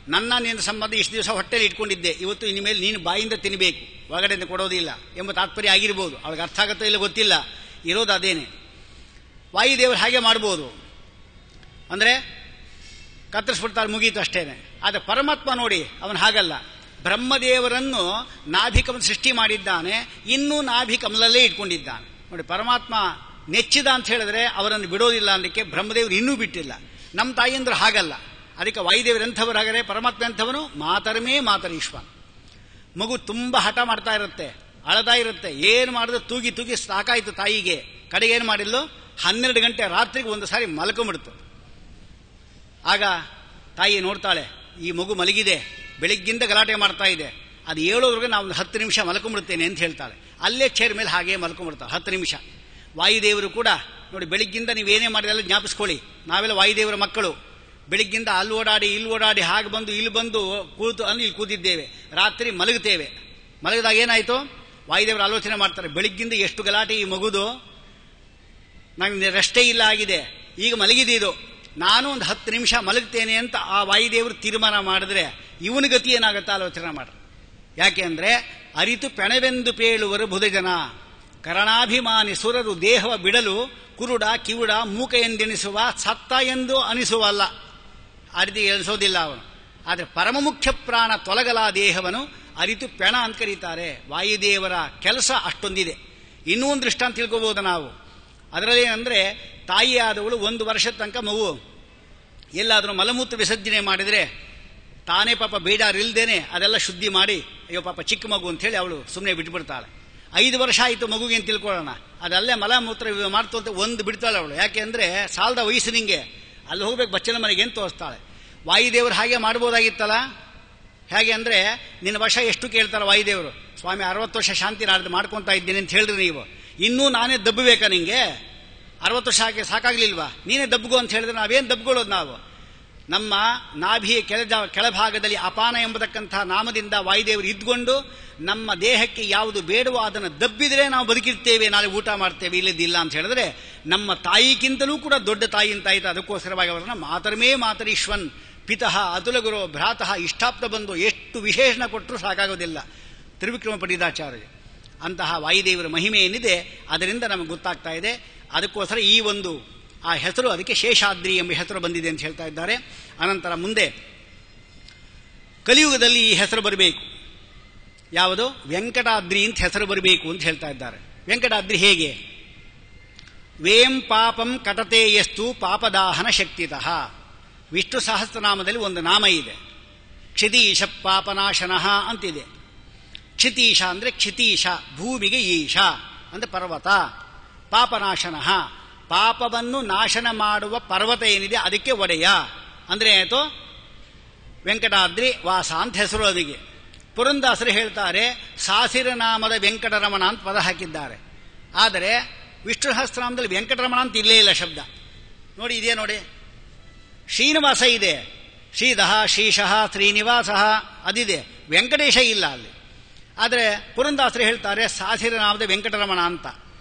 Speaker 1: ನಿನ್ನ ಸಂಬಂಧ ಇಷ್ಟು ದಿವಸ ಹೊಟ್ಟೆಯಲ್ಲಿ ಇಟ್ಕೊಂಡಿದ್ದೆ, ಇವತ್ತು ಇನ್ಮೇಲೆ ನೀನು ಬಾಯಿಂದ ತಿನ್ನಬೇಕು, ಒಳಗಡೆಯಿಂದ ಕೊಡೋದಿಲ್ಲ ಎಂಬ ತಾತ್ಪರ್ಯ ಆಗಿರ್ಬೋದು. ಅವಳಿಗೆ ಅರ್ಥ ಆಗುತ್ತೋ ಇಲ್ಲ ಗೊತ್ತಿಲ್ಲ, ಇರೋದು ಅದೇನೆ. ವಾಯುದೇವರು ಹಾಗೆ ಮಾಡ್ಬೋದು, ಅಂದರೆ ಕತ್ತರಿಸ್ಬಿಡ್ತಾರೆ, ಮುಗೀತು ಅಷ್ಟೇನೆ. ಆದರೆ ಪರಮಾತ್ಮ ನೋಡಿ ಅವನು ಹಾಗಲ್ಲ. ಬ್ರಹ್ಮದೇವರನ್ನು ನಾಭಿಕಮ ಸೃಷ್ಟಿ ಮಾಡಿದ್ದಾನೆ, ಇನ್ನೂ ನಾಭಿಕಮಲಲ್ಲೇ ಇಟ್ಕೊಂಡಿದ್ದಾನೆ. ನೋಡಿ, ಪರಮಾತ್ಮ ನೆಚ್ಚಿದ ಅಂತ ಹೇಳಿದ್ರೆ ಅವರನ್ನು ಬಿಡೋದಿಲ್ಲ ಅನ್ನಲಿಕ್ಕೆ ಬ್ರಹ್ಮದೇವರು ಇನ್ನೂ ಬಿಟ್ಟಿಲ್ಲ. ನಮ್ಮ ತಾಯಿಯಂದ್ರೆ ಹಾಗಲ್ಲ. ಅದಕ್ಕೆ ವಾಯುದೇವರು ಎಂಥವ್ರು ಹಾಗಾದ್ರೆ ಪರಮಾತ್ಮ ಎಂಥವನು ಮಾತರಮೇ ಮಾತರೀಶ್ವ. ಮಗು ತುಂಬಾ ಹಠ ಮಾಡ್ತಾ ಇರುತ್ತೆ, ಅಳತಾ ಇರುತ್ತೆ, ಏನು ಮಾಡಿದ್ರೆ ತೂಗಿ ತೂಗಿ ಸಾಕಾಯ್ತು ತಾಯಿಗೆ. ಕಡೆಗೆ ಏನು ಮಾಡಿದ್ಲು, 12 ಗಂಟೆ ರಾತ್ರಿಗೆ ಒಂದು ಸಾರಿ ಮಲ್ಕೊಂಡ್ಬಿಡ್ತು. ಆಗ ತಾಯಿ ನೋಡ್ತಾಳೆ, ಈ ಮಗು ಮಲಗಿದೆ, ಬೆಳಿಗ್ಗಿಂದ ಗಲಾಟೆ ಮಾಡ್ತಾ ಇದೆ, ಅದು ಹೇಳೋದ್ರಿಗೆ ನಾವು 10 ನಿಮಿಷ ಮಲ್ಕೊಂಡ್ಬಿಡ್ತೇನೆ ಅಂತ ಹೇಳ್ತಾಳೆ. ಅಲ್ಲೇ ಚೇರ್ ಮೇಲೆ ಹಾಗೆ ಮಲ್ಕೊಂಡ್ಬಿಡ್ತಾಳೆ 10 ನಿಮಿಷ. ವಾಯುದೇವರು ಕೂಡ ನೋಡಿ, ಬೆಳಿಗ್ಗಿಂದ ನೀವೇನೇ ಮಾಡಿದೆಲ್ಲ ಜ್ಞಾಪಿಸ್ಕೊಳ್ಳಿ, ನಾವೆಲ್ಲ ವಾಯುದೇವರ ಮಕ್ಕಳು. ಬೆಳಿಗ್ಗಿಂದ ಅಲ್ಲಿ ಓಡಾಡಿ ಇಲ್ಲಿ ಓಡಾಡಿ ಹಾಗೆ ಬಂದು ಇಲ್ಲಿ ಬಂದು ಕೂತು ಇಲ್ಲಿ ಕೂತಿದ್ದೇವೆ, ರಾತ್ರಿ ಮಲಗುತ್ತೇವೆ. ಮಲಗಿದಾಗ ಏನಾಯಿತು, ವಾಯುದೇವರು ಆಲೋಚನೆ ಮಾಡ್ತಾರೆ, ಬೆಳಿಗ್ಗಿಂದ ಎಷ್ಟು ಗಲಾಟೆ ಈ ಮಗುದು, ನನಗೆ ರೆಸ್ಟೇ ಇಲ್ಲ ಆಗಿದೆ, ಈಗ ಮಲಗಿದೀದು, ನಾನು ಒಂದು 10 ನಿಮಿಷ ಮಲಗ್ತೇನೆ ಅಂತ ಆ ವಾಯುದೇವರು ತೀರ್ಮಾನ ಮಾಡಿದ್ರೆ ಇವನ ಗತಿ ಏನಾಗುತ್ತೆ ಆಲೋಚನೆ ಮಾಡ್ರಿ. ಯಾಕೆ ಅಂದ್ರೆ ಅರಿತು ಪೆಣವೆಂದು ಪೇಳುವರು ಬುಧಜನ, ಕರಣಾಭಿಮಾನಿ ಸುರರು ದೇಹವ ಬಿಡಲು ಕುರುಡ ಕಿವುಡ ಮೂಕ ಎಂದೆನಿಸುವ, ಸತ್ತ ಎಂದು ಅನಿಸುವಲ್ಲ, ಆ ರೀತಿ ಎನಿಸೋದಿಲ್ಲ ಅವನು. ಆದರೆ ಪರಮ ಮುಖ್ಯ ಪ್ರಾಣ ತೊಲಗಲ ದೇಹವನ್ನು ಅರಿತು ಪೆಣ ಅಂತ ಕರೀತಾರೆ. ವಾಯುದೇವರ ಕೆಲಸ ಅಷ್ಟೊಂದಿದೆ. ಇನ್ನೂ ಒಂದು ದೃಷ್ಟಾಂತ ತಿಳ್ಕೋಬಹುದು ನಾವು. ಅದರಲ್ಲಿ ಏನಂದ್ರೆ, ತಾಯಿಯಾದವಳು 1 ವರ್ಷದ ತನಕ ಮಗು ಎಲ್ಲಾದರೂ ಮಲಮೂತ್ರ ವಿಸರ್ಜನೆ ಮಾಡಿದರೆ ತಾನೇ ಪಾಪ ಬೇಜಾರಿಲ್ದೇನೆ ಅದೆಲ್ಲ ಶುದ್ಧಿ ಮಾಡಿ, ಅಯ್ಯೋ ಪಾಪ ಚಿಕ್ಕ ಮಗು ಅಂತ ಹೇಳಿ ಅವಳು ಸುಮ್ಮನೆ ಬಿಟ್ಬಿಡ್ತಾಳೆ. 5 ವರ್ಷ ಆಯಿತು ಮಗುಗೆ ಅಂತ ತಿಳ್ಕೊಳ್ಳೋಣ, ಅದಲ್ಲೇ ಮಲಮೂತ್ರ ಮಾಡ್ತು ಅಂತ ಒಂದು ಬಿಡ್ತಾಳೆ ಅವಳು. ಯಾಕೆ ಅಂದ್ರೆ ಸಾಲದ ವಯಸ್ಸು ನಿಂಗೆ, ಅಲ್ಲಿ ಹೋಗ್ಬೇಕು ಬಚ್ಚಲ ಮನೆಗೆ ಅಂತ ತೋರಿಸ್ತಾಳೆ. ವಾಯುದೇವರು ಹಾಗೆ ಮಾಡ್ಬೋದಾಗಿತ್ತಲ್ಲ. ಹೇಗೆ ಅಂದ್ರೆ, ನಿನ್ನ ವರ್ಷ ಎಷ್ಟು ಕೇಳ್ತಾರೆ ವಾಯುದೇವರು, ಸ್ವಾಮಿ 60 ವರ್ಷ ಶಾಂತಿ ನಾಡ್ದು ಮಾಡ್ಕೊತಾ ಇದ್ದೀನಿ ಅಂತ ಹೇಳಿದ್ರಿ ನೀವು, ಇನ್ನೂ ನಾನೇ ದಬ್ಬಬೇಕಾ ನಿಂಗೆ, 60 ವರ್ಷ ಹಾಕಿ ಸಾಕಾಗ್ಲಿಲ್ವಾ, ನೀನೇ ದಬ್ಬಗೋ ಅಂತ ಹೇಳಿದ್ರೆ ನಾವೇನು ದಬ್ಕೊಳ್ಳೋದು ನಾವು. ನಮ್ಮ ನಾಭಿಯ ಕೆಳಭಾಗದಲ್ಲಿ ಅಪಾನ ಎಂಬತಕ್ಕಂಥ ನಾಮದಿಂದ ವಾಯುದೇವರು ಇದ್ಕೊಂಡು ನಮ್ಮ ದೇಹಕ್ಕೆ ಯಾವುದು ಬೇಡವೋ ಅದನ್ನು ದಬ್ಬಿದ್ರೆ ನಾವು ಬದುಕಿರ್ತೇವೆ, ನಾಳೆ ಊಟ ಮಾಡ್ತೇವೆ, ಇಲ್ಲದಿಲ್ಲ ಅಂತ ಹೇಳಿದ್ರೆ ನಮ್ಮ ತಾಯಿಗಿಂತಲೂ ಕೂಡ ದೊಡ್ಡ ತಾಯಿ ಅಂತಾಯ್ತು. ಅದಕ್ಕೋಸ್ಕರವಾಗಿ ಅವರನ್ನ ಮಾತರಮೇ ಮಾತರೀಶ್ವನ್ ಪಿತಃ ಅತುಲಗುರು ಭ್ರಾತಃ ಇಷ್ಟಾಪ್ತ ಬಂದು ಎಷ್ಟು ವಿಶೇಷಣ ಕೊಟ್ಟರೂ ಸಾಕಾಗೋದಿಲ್ಲ. ತ್ರಿವಿಕ್ರಮ ಪಂಡಿತಾಚಾರ್ಯ ಅಂತಹ ವಾಯುದೇವರ ಮಹಿಮೆ ಏನಿದೆ ಅದರಿಂದ ನಮಗೆ ಗೊತ್ತಾಗ್ತಾ ಇದೆ. ಅದಕ್ಕೋಸ್ಕರ ಈ ಒಂದು ಆ ಹೆಸರು, ಅದಕ್ಕೆ ಶೇಷಾದ್ರಿ ಎಂಬ ಹೆಸರು ಬಂದಿದೆ ಅಂತ ಹೇಳ್ತಾ ಇದ್ದಾರೆ. ಅನಂತರ ಮುಂದೆ ಕಲಿಯುಗದಲ್ಲಿ ಈ ಹೆಸರು ಬರಬೇಕು, ಯಾವುದು ವೆಂಕಟಾದ್ರಿ ಅಂತ ಹೆಸರು ಬರಬೇಕು ಅಂತ ಹೇಳ್ತಾ ಇದ್ದಾರೆ. ವೆಂಕಟಾದ್ರಿ ಹೇಗೆ, ವೇಂ ಪಾಪಂ ಕಟತೆ ಎಷ್ಟು ಪಾಪದಾಹನ ಶಕ್ತಿತಃ. ವಿಷ್ಣು ಸಹಸ್ರನಾಮದಲ್ಲಿ ಒಂದು ನಾಮ ಇದೆ, ಕ್ಷಿತೀಶ ಪಾಪನಾಶನಃ ಅಂತಿದೆ. ಕ್ಷಿತೀಶ ಅಂದ್ರೆ ಕ್ಷಿತೀಶ, ಭೂಮಿಗೆ ಈಶ ಅಂದ್ರೆ ಪರ್ವತ. ಪಾಪನಾಶನಃ, ಪಾಪವನ್ನು ನಾಶನ ಮಾಡುವ ಪರ್ವತ ಏನಿದೆ ಅದಕ್ಕೆ ಒಡೆಯ ಅಂದ್ರೆ ಆಯಿತು ವೆಂಕಟಾದ್ರಿ ವಾಸ ಅಂತ ಹೆಸರು ಅದಕ್ಕೆ. ಪುರಂದಾಸರು ಹೇಳ್ತಾರೆ, ಸಾಸಿರ ನಾಮದ ವೆಂಕಟರಮಣ ಅಂತ ಪದ ಹಾಕಿದ್ದಾರೆ. ಆದರೆ ವಿಷ್ಣು ಸಹಸ್ರನಾಮದಲ್ಲಿ ವೆಂಕಟರಮಣ ಅಂತ ಇಲ್ಲೇ ಇಲ್ಲ ಶಬ್ದ. ನೋಡಿ ಇದೆಯಾ ನೋಡಿ, ಶ್ರೀನಿವಾಸ ಇದೆ, ಶ್ರೀಧಃ ಶ್ರೀಶಃ ಶ್ರೀನಿವಾಸಃ ಅದಿದೆ, ವೆಂಕಟೇಶ ಇಲ್ಲ ಅಲ್ಲಿ. ಆದರೆ ಪುರಂದಾಸರು ಹೇಳ್ತಾರೆ ಸಾಸಿರ ನಾಮದ ವೆಂಕಟರಮಣ ಅಂತ.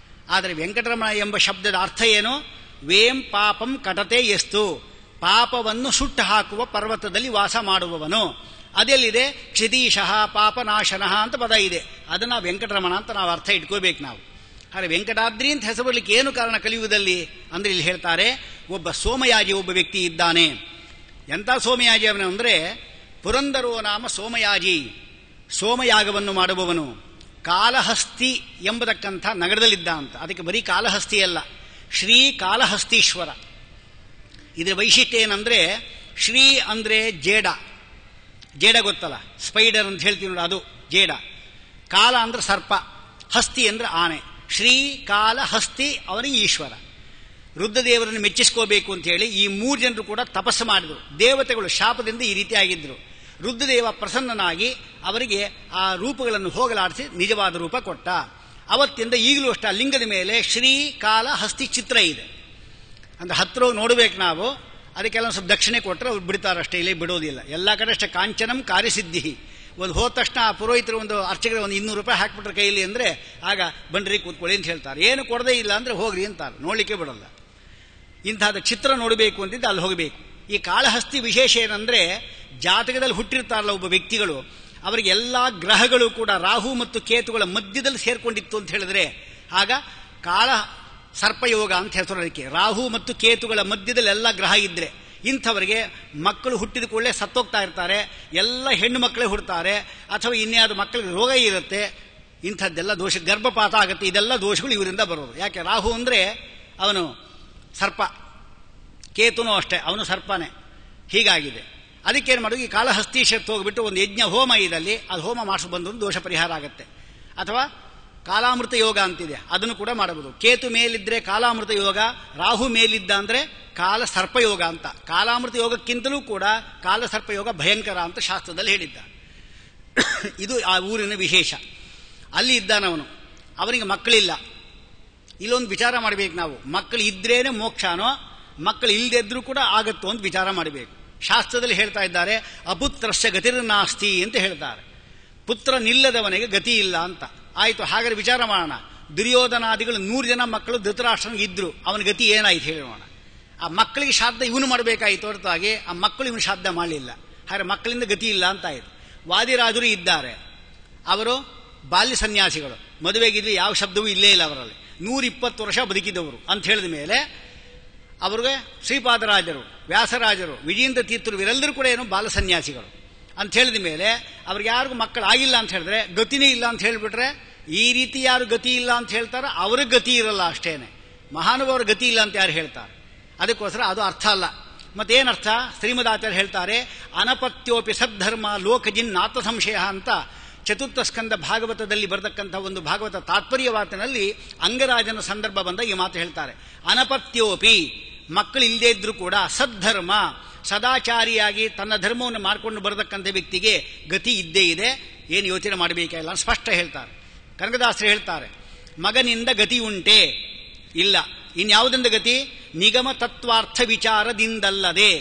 Speaker 1: ಆದರೆ ವೆಂಕಟರಮಣ ಎಂಬ ಶಬ್ದದ ಅರ್ಥ ಏನು, ವೇಂ ಪಾಪಂ ಕಟತೆ ಎಷ್ಟು, ಪಾಪವನ್ನು ಸುಟ್ಟು ಹಾಕುವ ಪರ್ವತದಲ್ಲಿ ವಾಸ ಮಾಡುವವನು. ಅದೆಲ್ಲಿದೆ, ಕ್ಷಿತೀಶಃ ಪಾಪನಾಶನಃ ಅಂತ ಪದ ಇದೆ, ಅದನ್ನ ವೆಂಕಟರಮಣ ಅಂತ ನಾವು ಅರ್ಥ ಇಟ್ಕೋಬೇಕು ನಾವು. ಆದರೆ ವೆಂಕಟಾದ್ರಿ ಅಂತ ಹೆಸರು ಬರಲಿಕ್ಕೆ ಏನು ಕಾರಣ ಕಲಿಯುಗದಲ್ಲಿ ಅಂದ್ರೆ ಇಲ್ಲಿ ಹೇಳ್ತಾರೆ, ಒಬ್ಬ ಸೋಮಯಾಜಿ ಒಬ್ಬ ವ್ಯಕ್ತಿ ಇದ್ದಾನೆ. ಎಂಥ ಸೋಮಯಾಜಿ ಅವನು ಅಂದ್ರೆ, ಪುರಂದರೋ ನಾಮ ಸೋಮಯಾಜಿ, ಸೋಮಯಾಗವನ್ನು ಮಾಡುವವನು. ಕಾಲಹಸ್ತಿ ಎಂಬತಕ್ಕಂಥ ನಗರದಲ್ಲಿದ್ದ ಅಂತ. ಅದಕ್ಕೆ ಬರೀ ಕಾಲಹಸ್ತಿ ಅಲ್ಲ, ಶ್ರೀ ಕಾಲಹಸ್ತೀಶ್ವರ. ಇದರ ವೈಶಿಷ್ಟ್ಯ ಏನಂದ್ರೆ, ಶ್ರೀ ಅಂದ್ರೆ ಜೇಡ, ಜೇಡ ಗೊತ್ತಲ್ಲ, ಸ್ಪೈಡರ್ ಅಂತ ಹೇಳ್ತೀವಿ ನೋಡಿ, ಅದು ಜೇಡ. ಕಾಲ ಅಂದ್ರೆ ಸರ್ಪ, ಹಸ್ತಿ ಅಂದ್ರೆ ಆನೆ. ಶ್ರೀ ಕಾಲ ಹಸ್ತಿ ಅವನಿಗೆ ಈಶ್ವರ. ರುದ್ರದೇವರನ್ನು ಮೆಚ್ಚಿಸ್ಕೋಬೇಕು ಅಂತ ಹೇಳಿ ಈ 3 ಜನರು ಕೂಡ ತಪಸ್ಸು ಮಾಡಿದರು. ದೇವತೆಗಳು ಶಾಪದಿಂದ ಈ ರೀತಿ ಆಗಿದ್ರು. ರುದ್ರದೇವ ಪ್ರಸನ್ನನಾಗಿ ಅವರಿಗೆ ಆ ರೂಪಗಳನ್ನು ಹೋಗಲಾಡಿಸಿ ನಿಜವಾದ ರೂಪ ಕೊಟ್ಟ. ಅವತ್ತಿಂದ ಈಗಲೂ ಅಷ್ಟ ಲಿಂಗದ ಮೇಲೆ ಶ್ರೀ ಕಾಲ ಹಸ್ತಿ ಚಿತ್ರ ಇದೆ. ಅಂದ್ರೆ ಹತ್ರ ನೋಡಬೇಕು ನಾವು, ಅದಕ್ಕೆಲ್ಲ ಸ್ವಲ್ಪ ದಕ್ಷಿಣೆ ಕೊಟ್ಟರೆ ಅವ್ರು ಬಿಡ್ತಾರಷ್ಟೇ, ಇಲ್ಲಿ ಬಿಡೋದಿಲ್ಲ. ಎಲ್ಲ ಕಡೆ ಅಷ್ಟೇ ಕಾಂಚನಂ ಕಾರ್ಯಸಿದ್ಧಿ. ಒಂದು ಹೋದ ತಕ್ಷಣ ಆ ಪುರೋಹಿತರು ಒಂದು ಅರ್ಚಕರು ಒಂದು 200 ರೂಪಾಯಿ ಹಾಕ್ಬಿಟ್ರೆ ಕೈಲಿ ಅಂದ್ರೆ ಆಗ ಬನ್ರಿ ಕೂತ್ಕೊಳ್ಳಿ ಅಂತ ಹೇಳ್ತಾರೆ. ಏನು ಕೊಡದೇ ಇಲ್ಲ ಅಂದ್ರೆ ಹೋಗ್ರಿ ಅಂತಾರೆ, ನೋಡ್ಲಿಕ್ಕೆ ಬಿಡಲ್ಲ. ಇಂತಹದ ಚಿತ್ರ ನೋಡಬೇಕು ಅಂತಿದ್ದು ಅಲ್ಲಿ ಹೋಗಬೇಕು. ಈ ಕಾಳಹಸ್ತಿ ವಿಶೇಷ ಏನಂದ್ರೆ, ಜಾತಕದಲ್ಲಿ ಹುಟ್ಟಿರ್ತಾರಲ್ಲ ಒಬ್ಬ ವ್ಯಕ್ತಿಗಳು, ಅವರಿಗೆ ಎಲ್ಲಾ ಗ್ರಹಗಳು ಕೂಡ ರಾಹು ಮತ್ತು ಕೇತುಗಳ ಮಧ್ಯದಲ್ಲಿ ಸೇರ್ಕೊಂಡಿತ್ತು ಅಂತ ಹೇಳಿದ್ರೆ ಆಗ ಕಾಳ ಸರ್ಪಯೋಗ ಅಂತ ಹೆಸರು. ಅದಕ್ಕೆ ರಾಹು ಮತ್ತು ಕೇತುಗಳ ಮಧ್ಯದಲ್ಲಿ ಎಲ್ಲ ಗ್ರಹ ಇದ್ರೆ ಇಂಥವರಿಗೆ ಮಕ್ಕಳು ಹುಟ್ಟಿದ ಕೂಡಲೇ ಸತ್ತೋಗ್ತಾ ಇರ್ತಾರೆ, ಎಲ್ಲ ಹೆಣ್ಣು ಮಕ್ಕಳೇ ಹುಡ್ತಾರೆ, ಅಥವಾ ಇನ್ಯಾವುದು ಮಕ್ಕಳಿಗೆ ರೋಗ ಇರುತ್ತೆ, ಇಂಥದ್ದೆಲ್ಲ ದೋಷ, ಗರ್ಭಪಾತ ಆಗುತ್ತೆ, ಇದೆಲ್ಲ ದೋಷಗಳು ಇವರಿಂದ ಬರೋದು. ಯಾಕೆ, ರಾಹು ಅಂದ್ರೆ ಅವನು ಸರ್ಪ, ಕೇತುನೂ ಅಷ್ಟೇ, ಅವನು ಸರ್ಪನೇ. ಹೀಗಾಗಿದೆ. ಅದಕ್ಕೇನು ಮಾಡೋದು, ಈ ಕಾಲಹಸ್ತೀಶತ್ ಹೋಗ್ಬಿಟ್ಟು ಒಂದು ಯಜ್ಞ ಹೋಮ ಇದಲ್ಲಿ ಅದು ಹೋಮ ಮಾಡಿಸಿ ಬಂದು ದೋಷ ಪರಿಹಾರ ಆಗುತ್ತೆ. ಅಥವಾ ಕಾಲಾಮೃತ ಯೋಗ ಅಂತಿದೆ, ಅದನ್ನು ಕೂಡ ಮಾಡಬಹುದು. ಕೇತು ಮೇಲಿದ್ರೆ ಕಾಲಾಮೃತ ಯೋಗ, ರಾಹು ಮೇಲಿದ್ದ ಅಂದ್ರೆ ಕಾಲ ಸರ್ಪಯೋಗ ಅಂತ. ಕಾಲಾಮೃತ ಯೋಗಕ್ಕಿಂತಲೂ ಕೂಡ ಕಾಲ ಸರ್ಪಯೋಗ ಭಯಂಕರ ಅಂತ ಶಾಸ್ತ್ರದಲ್ಲಿ ಹೇಳಿದ್ದ. ಇದು ಆ ಊರಿನ ವಿಶೇಷ. ಅಲ್ಲಿ ಇದ್ದಾನವನು, ಅವನಿಗೆ ಮಕ್ಕಳಿಲ್ಲ. ಇಲ್ಲೊಂದು ವಿಚಾರ ಮಾಡಬೇಕು ನಾವು, ಮಕ್ಕಳು ಇದ್ರೇನೆ ಮೋಕ್ಷನೋ ಮಕ್ಕಳು ಇಲ್ಲದೆ ಇದ್ರೂ ಕೂಡ ಆಗತ್ತೋ ಅಂತ ವಿಚಾರ ಮಾಡಬೇಕು. ಶಾಸ್ತ್ರದಲ್ಲಿ ಹೇಳ್ತಾ ಇದ್ದಾರೆ, ಅಪುತ್ರಸ್ಯ ಗತಿರ್ನಾಸ್ತಿ ಅಂತ ಹೇಳ್ತಾರೆ. ಪುತ್ರ ನಿಲ್ಲದವನಿಗೆ ಗತಿ ಇಲ್ಲ ಅಂತ. ಆಯಿತು, ಹಾಗಾದ್ರೆ ವಿಚಾರ ಮಾಡೋಣ. ದುರ್ಯೋಧನಾದಿಗಳು 100 ಜನ ಮಕ್ಕಳು ಧೃತರಾಷ್ಟ್ರನಿಗೆ ಇದ್ರು, ಅವನ ಗತಿ ಏನಾಯ್ತು ಹೇಳೋಣ. ಆ ಮಕ್ಕಳಿಗೆ ಶ್ರಾದ್ದ ಇವನು ಮಾಡಬೇಕಾಯಿತು ಹೊರತಾಗಿ ಆ ಮಕ್ಕಳು ಇವನು ಶ್ರಾದ್ದ ಮಾಡಲಿಲ್ಲ. ಹಾಗೆ ಮಕ್ಕಳಿಂದ ಗತಿ ಇಲ್ಲ ಅಂತ ಆಯಿತು. ವಾದಿರಾಜರು ಇದ್ದಾರೆ, ಅವರು ಬಾಲ್ಯ ಸನ್ಯಾಸಿಗಳು, ಮದುವೆಗಿದ್ವಿ ಯಾವ ಶಬ್ದವೂ ಇಲ್ಲೇ ಇಲ್ಲ ಅವರಲ್ಲಿ, 120 ವರ್ಷ ಬದುಕಿದವರು ಅಂತ ಹೇಳಿದ ಮೇಲೆ ಅವ್ರಿಗೆ ಶ್ರೀಪಾದರಾಜರು, ವ್ಯಾಸರಾಜರು, ವಿಜೇಂದ್ರ ತೀರ್ಥರು ಇವರೆಲ್ಲರೂ ಕೂಡ ಏನು ಬಾಲ ಸನ್ಯಾಸಿಗಳು ಅಂತ ಹೇಳಿದ ಮೇಲೆ ಅವ್ರಿಗೆ ಯಾರಿಗೂ ಮಕ್ಕಳಾಗಿಲ್ಲ ಅಂತ ಹೇಳಿದ್ರೆ ಗತಿನೇ ಇಲ್ಲ ಅಂತ ಹೇಳಿಬಿಟ್ರೆ, ಈ ರೀತಿ ಯಾರು ಗತಿ ಇಲ್ಲ ಅಂತ ಹೇಳ್ತಾರೋ ಅವ್ರಿಗೆ ಗತಿ ಇರಲ್ಲ ಅಷ್ಟೇನೆ. ಮಹಾನುಭಾವರ ಗತಿ ಇಲ್ಲ ಅಂತ ಯಾರು ಹೇಳ್ತಾರೆ? ಅದಕ್ಕೋಸ್ಕರ ಅದು ಅರ್ಥ ಅಲ್ಲ. ಮತ್ತೇನರ್ಥ? ಶ್ರೀಮದಾಚಾರ್ಯ ಹೇಳ್ತಾರೆ, ಅನಪತ್ಯೋಪಿ ಸದ್ಧರ್ಮ ಲೋಕಜಿನ್ ನಾಥ ಸಂಶಯ ಅಂತ ಚತುರ್ಥ ಸ್ಕಂದ ಭಾಗವತದಲ್ಲಿ ಬರತಕ್ಕಂಥ ಒಂದು ಭಾಗವತ ತಾತ್ಪರ್ಯವಾತಿನಲ್ಲಿ ಅಂಗರಾಜನ ಸಂದರ್ಭ ಬಂದ ಈ ಮಾತು ಹೇಳ್ತಾರೆ. ಅನಪತ್ಯೋಪಿ, ಮಕ್ಕಳು ಇಲ್ಲದೇ ಇದ್ರೂ ಕೂಡ ಸದ್ಧರ್ಮ, ಸದಾಚಾರಿಯಾಗಿ ತನ್ನ ಧರ್ಮವನ್ನು ಮಾಡಿಕೊಂಡು ಬರತಕ್ಕಂಥ ವ್ಯಕ್ತಿಗೆ ಗತಿ ಇದ್ದೇ ಇದೆ, ಏನು ಯೋಚನೆ ಮಾಡಬೇಕಿಲ್ಲ ಅಂತ ಸ್ಪಷ್ಟ ಹೇಳ್ತಾರೆ. ಕನಕದಾಸರು ಹೇಳ್ತಾರೆ, ಮಗನಿಂದ ಗತಿ ಉಂಟೆ? ಇಲ್ಲ. ಇನ್ಯಾವುದರಿಂದ ಗತಿ? ನಿಗಮ ತತ್ವಾರ್ಥ ವಿಚಾರದಿಂದಲ್ಲದೆ,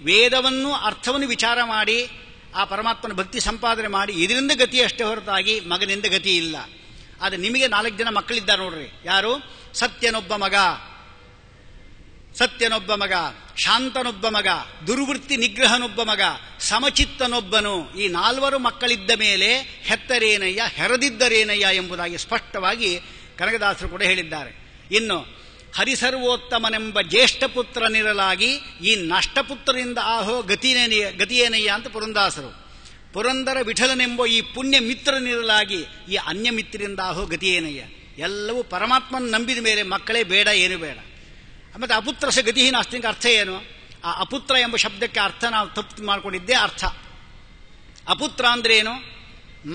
Speaker 1: ವೇದವನ್ನು ಅರ್ಥವನ್ನು ವಿಚಾರ ಮಾಡಿ ಆ ಪರಮಾತ್ಮನ ಭಕ್ತಿ ಸಂಪಾದನೆ ಮಾಡಿ ಇದರಿಂದ ಗತಿ ಅಷ್ಟೇ ಹೊರತಾಗಿ ಮಗನಿಂದ ಗತಿ ಇಲ್ಲ. ಆದರೆ ನಿಮಗೆ 4 ಜನ ಮಕ್ಕಳಿದ್ದಾರೆ ನೋಡ್ರಿ. ಯಾರು? ಸತ್ಯನೊಬ್ಬ ಮಗ, ಶಾಂತನೊಬ್ಬ ಮಗ, ದುರ್ವೃತ್ತಿ ನಿಗ್ರಹನೊಬ್ಬ ಮಗ, ಸಮಚಿತ್ತನೊಬ್ಬನು. ಈ 4 ಮಕ್ಕಳಿದ್ದ ಮೇಲೆ ಹೆತ್ತರೇನಯ್ಯ ಹೆರದಿದ್ದರೇನಯ್ಯ ಎಂಬುದಾಗಿ ಸ್ಪಷ್ಟವಾಗಿ ಕನಕದಾಸರು ಕೂಡ ಹೇಳಿದ್ದಾರೆ. ಇನ್ನು ಹರಿಸರ್ವೋತ್ತಮನೆಂಬ ಜ್ಯೇಷ್ಠ ಪುತ್ರನಿರಲಾಗಿ ಈ ನಷ್ಟಪುತ್ರರಿಂದ ಆಹೋ ಗತಿಯೇನಯ್ಯ ಅಂತ ಪುರಂದಾಸರು. ಪುರಂದರ ವಿಠಲನೆಂಬ ಈ ಪುಣ್ಯ ಮಿತ್ರನಿರಲಾಗಿ ಈ ಅನ್ಯ ಮಿತ್ರರಿಂದ ಆಹೋ ಗತಿಯೇನಯ್ಯ. ಎಲ್ಲವೂ ಪರಮಾತ್ಮನ ನಂಬಿದ ಮೇಲೆ ಮಕ್ಕಳೇ ಬೇಡ, ಏನು ಬೇಡ. ಮತ್ತೆ ಅಪುತ್ರಸ ಗತಿಹೀನ ಅಸ್ತಿಂಕ ಅರ್ಥ ಏನು? ಆ ಅಪುತ್ರ ಎಂಬ ಶಬ್ದಕ್ಕೆ ಅರ್ಥ ನಾವು ತಪ್ಪು ಮಾಡಿಕೊಂಡಿದ್ದೇ ಅರ್ಥ. ಅಪುತ್ರ ಅಂದ್ರೆ ಏನು?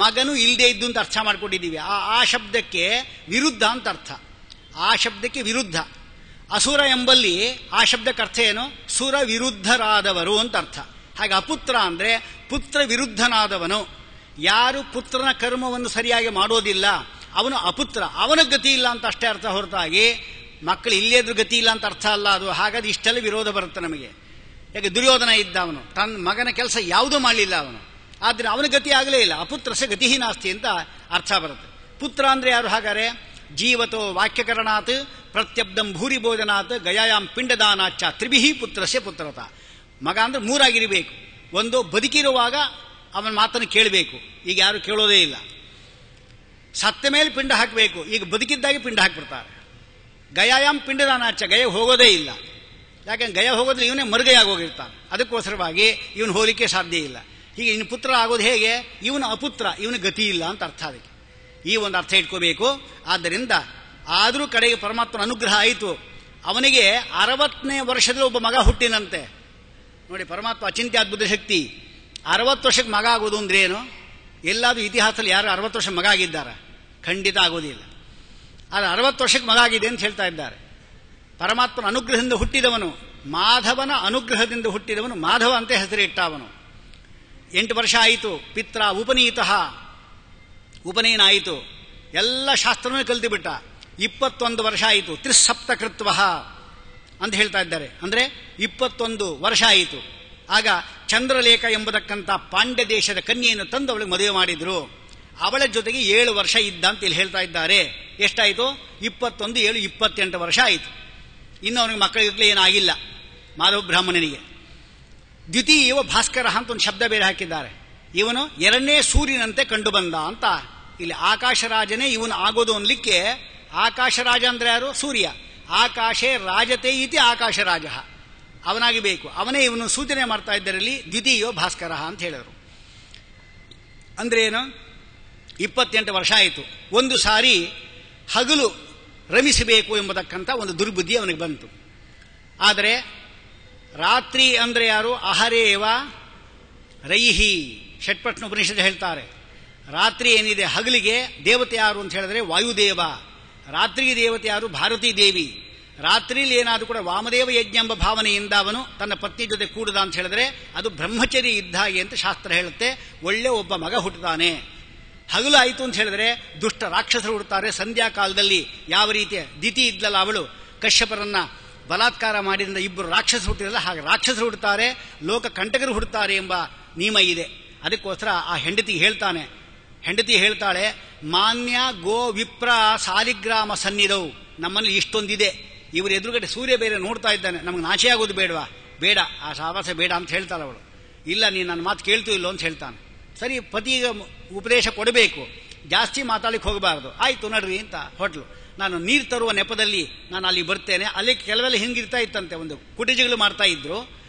Speaker 1: ಮಗನು ಇಲ್ಲದೆ ಇದ್ದು ಅಂತ ಅರ್ಥ ಮಾಡ್ಕೊಂಡಿದ್ದೀವಿ. ಆ ಶಬ್ದಕ್ಕೆ ವಿರುದ್ಧ ಅಂತ ಅರ್ಥ. ಆ ಶಬ್ದಕ್ಕೆ ವಿರುದ್ಧ. ಅಸುರ ಎಂಬಲ್ಲಿ ಆ ಶಬ್ದಕ್ಕೆ ಅರ್ಥ ಏನು? ಸುರ ವಿರುದ್ಧರಾದವರು ಅಂತ ಅರ್ಥ. ಹಾಗೆ ಅಪುತ್ರ ಅಂದ್ರೆ ಪುತ್ರ ವಿರುದ್ಧನಾದವನು. ಯಾರು ಪುತ್ರನ ಕರ್ಮವನ್ನು ಸರಿಯಾಗಿ ಮಾಡೋದಿಲ್ಲ ಅವನು ಅಪುತ್ರ, ಅವನ ಗತಿ ಇಲ್ಲ ಅಂತ ಅಷ್ಟೇ ಅರ್ಥ ಹೊರತಾಗಿ ಮಕ್ಕಳು ಇಲ್ಲೇದ್ರೂ ಗತಿ ಇಲ್ಲ ಅಂತ ಅರ್ಥ ಅಲ್ಲ ಅದು. ಹಾಗಾದ್ರೆ ಇಷ್ಟೆಲ್ಲ ವಿರೋಧ ಬರುತ್ತೆ ನಮಗೆ. ಯಾಕೆ ದುರ್ಯೋಧನ ಇದ್ದ, ಅವನು ತನ್ನ ಮಗನ ಕೆಲಸ ಯಾವುದೂ ಮಾಡಲಿಲ್ಲ ಅವನು, ಆದ್ರೆ ಅವನ ಗತಿ ಆಗಲೇ ಇಲ್ಲ. ಅಪುತ್ರಸ ಗತಿಹೀನಾಸ್ತಿ ಅಂತ ಅರ್ಥ ಬರುತ್ತೆ. ಪುತ್ರ ಅಂದ್ರೆ ಯಾರು? ಹಾಗಾರೆ ಜೀವತೋ ವಾಕ್ಯಕರಣಾತ್ ಪ್ರತ್ಯಬ್ಧಂ ಭೂರಿ ಭೋಜನಾತ್ ಗಯಾಯಾಮ್ ಪಿಂಡದಾನಾಚ ತ್ರಿಭಿಹಿ ಪುತ್ರಸ್ಯ ಪುತ್ರತ. ಮಗ ಅಂದ್ರೆ 3 ಆಗಿರಬೇಕು. ಒಂದು, ಬದುಕಿರುವಾಗ ಅವನ ಮಾತನ್ನು ಕೇಳಬೇಕು, ಈಗ ಯಾರು ಕೇಳೋದೇ ಇಲ್ಲ. ಸತ್ತ ಮೇಲೆ ಪಿಂಡ ಹಾಕಬೇಕು, ಈಗ ಬದುಕಿದ್ದಾಗೆ ಪಿಂಡ ಹಾಕಿಬಿಡ್ತಾರೆ. ಗಯಾಯಾಮ್ ಪಿಂಡದಾನಾಚ, ಗಯ ಹೋಗೋದೇ ಇಲ್ಲ. ಯಾಕೆಂದ್ರೆ ಗಯ ಹೋಗೋದ್ರೆ ಇವನೇ ಮರುಗಯಾಗಿ ಹೋಗಿರ್ತಾನೆ. ಅದಕ್ಕೋಸ್ಕರವಾಗಿ ಇವನು ಹೋಲಿಕೆ ಸಾಧ್ಯ ಇಲ್ಲ. ಹೀಗೆ ಇನ್ನು ಪುತ್ರ ಆಗೋದು ಹೇಗೆ? ಇವನು ಅಪುತ್ರ, ಇವನು ಗತಿ ಇಲ್ಲ ಅಂತ ಅರ್ಥ. ಅದಕ್ಕೆ ಈ ಒಂದು ಅರ್ಥ ಇಟ್ಕೋಬೇಕು. ಆದ್ದರಿಂದ ಆದರೂ ಕಡೆಗೆ ಪರಮಾತ್ಮನ ಅನುಗ್ರಹ ಆಯಿತು. ಅವನಿಗೆ 60ನೇ ವರ್ಷದಲ್ಲಿ ಒಬ್ಬ ಮಗ ಹುಟ್ಟಿನಂತೆ. ನೋಡಿ, ಪರಮಾತ್ಮ ಅಚಿಂತ್ಯ ಅದ್ಭುತ ಶಕ್ತಿ. 60 ವರ್ಷಕ್ಕೆ ಮಗ ಆಗೋದು ಅಂದ್ರೆ ಏನು? ಎಲ್ಲಾದ್ರೂ ಇತಿಹಾಸದಲ್ಲಿ ಯಾರು 60 ವರ್ಷ ಮಗ ಆಗಿದ್ದಾರ? ಖಂಡಿತ ಆಗೋದಿಲ್ಲ. ಆದರೆ 60 ವರ್ಷಕ್ಕೆ ಮಗ ಆಗಿದೆ ಅಂತ ಹೇಳ್ತಾ ಇದ್ದಾರೆ. ಪರಮಾತ್ಮನ ಅನುಗ್ರಹದಿಂದ ಹುಟ್ಟಿದವನು, ಮಾಧವನ ಅನುಗ್ರಹದಿಂದ ಹುಟ್ಟಿದವನು, ಮಾಧವ ಅಂತ ಹೆಸರಿಟ್ಟ ಅವನು. 8 ವರ್ಷ ಆಯಿತು. ಪಿತ್ರ ಉಪನೀತಃ, ಉಪನಯನ ಆಯಿತು. ಎಲ್ಲ ಶಾಸ್ತ್ರವೇ ಕಲಿತು ಬಿಟ್ಟ. 21 ವರ್ಷ ಆಯಿತು. ತ್ರಿಸಪ್ತಕೃತ್ವ ಅಂತ ಹೇಳ್ತಾ ಇದ್ದಾರೆ. ಅಂದ್ರೆ 21 ವರ್ಷ ಆಯಿತು. ಆಗ ಚಂದ್ರಲೇಖ ಎಂಬತಕ್ಕಂಥ ಪಾಂಡ್ಯ ದೇಶದ ಕನ್ಯೆಯನ್ನು ತಂದು ಅವಳಿಗೆ ಮದುವೆ ಮಾಡಿದ್ರು. ಅವಳ ಜೊತೆಗೆ 7 ವರ್ಷ ಇದ್ದ ಅಂತ ಇಲ್ಲಿ ಹೇಳ್ತಾ ಇದ್ದಾರೆ. ಎಷ್ಟಾಯಿತು? 21 7 28 ವರ್ಷ ಆಯಿತು. ಇನ್ನು ಅವನಿಗೆ ಮಕ್ಕಳಿರ್ಲಿ ಏನಾಗಿಲ್ಲ ಮಾಧವ ಬ್ರಾಹ್ಮಣನಿಗೆ. ದ್ವಿತೀಯವ ಭಾಸ್ಕರ ಅಂತ ಒಂದು ಶಬ್ದ ಬೇರೆ ಹಾಕಿದ್ದಾರೆ. ಇವನು 2ನೇ ಸೂರ್ಯನಂತೆ ಕಂಡು ಬಂದ ಅಂತ. ಇಲ್ಲಿ ಆಕಾಶರಾಜನೇ ಇವನು ಆಗೋದು ಅನ್ಲಿಕ್ಕೆ, ಆಕಾಶರಾಜ ಅಂದ್ರೆ ಯಾರು? ಸೂರ್ಯ. ಆಕಾಶೇ ರಾಜತೆ ಇತಿ ಆಕಾಶರಾಜ, ಅವನಾಗಿ ಬೇಕು. ಅವನೇ ಇವನು ಸೂಚನೆ ಮಾಡ್ತಾ ಇದ್ದರಲ್ಲಿ ದ್ವಿತೀಯೋ ಭಾಸ್ಕರ ಅಂತ ಹೇಳಿದರು. ಅಂದ್ರೆ ಏನು? 28 ವರ್ಷ ಆಯಿತು. ಒಂದು ಸಾರಿ ಹಗಲು ರಮಿಸಬೇಕು ಎಂಬತಕ್ಕಂಥ ಒಂದು ದುರ್ಬುದ್ಧಿ ಅವನಿಗೆ ಬಂತು. ಆದರೆ ರಾತ್ರಿ ಅಂದರೆ ಯಾರು? ಅಹರೇವ ರೈಹಿ. ಷಟ್ಪಟ್ನ ಉಪನಿಷತ್ತು ಹೇಳ್ತಾರೆ, ರಾತ್ರಿ ಏನಿದೆ ಹಗಲಿಗೆ ದೇವತೆ ಯಾರು ಅಂತ ಹೇಳಿದ್ರೆ ವಾಯುದೇವ, ರಾತ್ರಿಗೆ ದೇವತೆ ಯಾರು? ಭಾರತೀ ದೇವಿ. ರಾತ್ರಿಯಲ್ಲಿ ಏನಾದರೂ ಕೂಡ ವಾಮದೇವ ಯಜ್ಞ ಎಂಬ ಭಾವನೆಯಿಂದ ಅವನು ತನ್ನ ಪತ್ನಿ ಜೊತೆ ಕೂಡುದ ಅಂತ ಹೇಳಿದ್ರೆ ಅದು ಬ್ರಹ್ಮಚರ್ಯ ಇದ್ದ ಹಾಗೆ ಅಂತ ಶಾಸ್ತ್ರ ಹೇಳುತ್ತೆ. ಒಳ್ಳೆ ಒಬ್ಬ ಮಗ ಹುಟ್ಟುತ್ತಾನೆ. ಹಗಲು ಆಯಿತು ಅಂತ ಹೇಳಿದ್ರೆ ದುಷ್ಟ ರಾಕ್ಷಸರು ಹುಡ್ತಾರೆ. ಸಂಧ್ಯಾ ಕಾಲದಲ್ಲಿ ಯಾವ ರೀತಿಯ ದಿತಿ ಇದ್ಲಲ್ಲ ಅವಳು ಕಶ್ಯಪರನ್ನ ಬಲಾತ್ಕಾರ ಮಾಡಿದ ಇಬ್ಬರು ರಾಕ್ಷಸರು ಹುಟ್ಟಿರಲ್ಲ, ಹಾಗೆ ರಾಕ್ಷಸರು ಹುಡ್ತಾರೆ, ಲೋಕ ಕಂಟಕರು ಹುಡ್ತಾರೆ ಎಂಬ ನಿಯಮ ಇದೆ. ಅದಕ್ಕೋಸ್ಕರ ಆ ಹೆಂಡತಿ ಹೇಳ್ತಾಳೆ, ಮಾನ್ಯ ಗೋ ವಿಪ್ರ ಸಾಲಿಗ್ರಾಮ ಸನ್ನಿಧವು. ನಮ್ಮಲ್ಲಿ ಇಷ್ಟೊಂದಿದೆ, ಇವರು ಎದುರುಗಡೆ ಸೂರ್ಯ ಬೇರೆ ನೋಡ್ತಾ ಇದ್ದಾನೆ, ನಮಗೆ ನಾಚೆ ಆಗೋದು ಬೇಡವಾ? ಬೇಡ, ಆ ಸಾವಾಸ ಬೇಡ ಅಂತ ಹೇಳ್ತಾಳೆ ಅವಳು. ಇಲ್ಲ, ನೀನು ನನ್ನ ಮಾತು ಕೇಳ್ತೂ ಇಲ್ಲೋ ಅಂತ ಹೇಳ್ತಾನೆ. ಸರಿ, ಪತಿಗೆ ಉಪದೇಶ ಕೊಡಬೇಕು, ಜಾಸ್ತಿ ಮಾತಾಡಲಿಕ್ಕೆ ಹೋಗಬಾರ್ದು. ಆಯ್ತು ನಡ್ರಿ ಅಂತ ಹೊಟ್ಲು. ನಾನು ನೀರು ತರುವ ನೆಪದಲ್ಲಿ ನಾನು ಅಲ್ಲಿ ಬರ್ತೇನೆ. ಅಲ್ಲಿ ಕೆಲವೆಲ್ಲ ಹಿಂಗಿರ್ತಾ ಇತ್ತಂತೆ, ಒಂದು ಕುಟೀಜಗಳು ಮಾಡ್ತಾ ಇದ್ರು.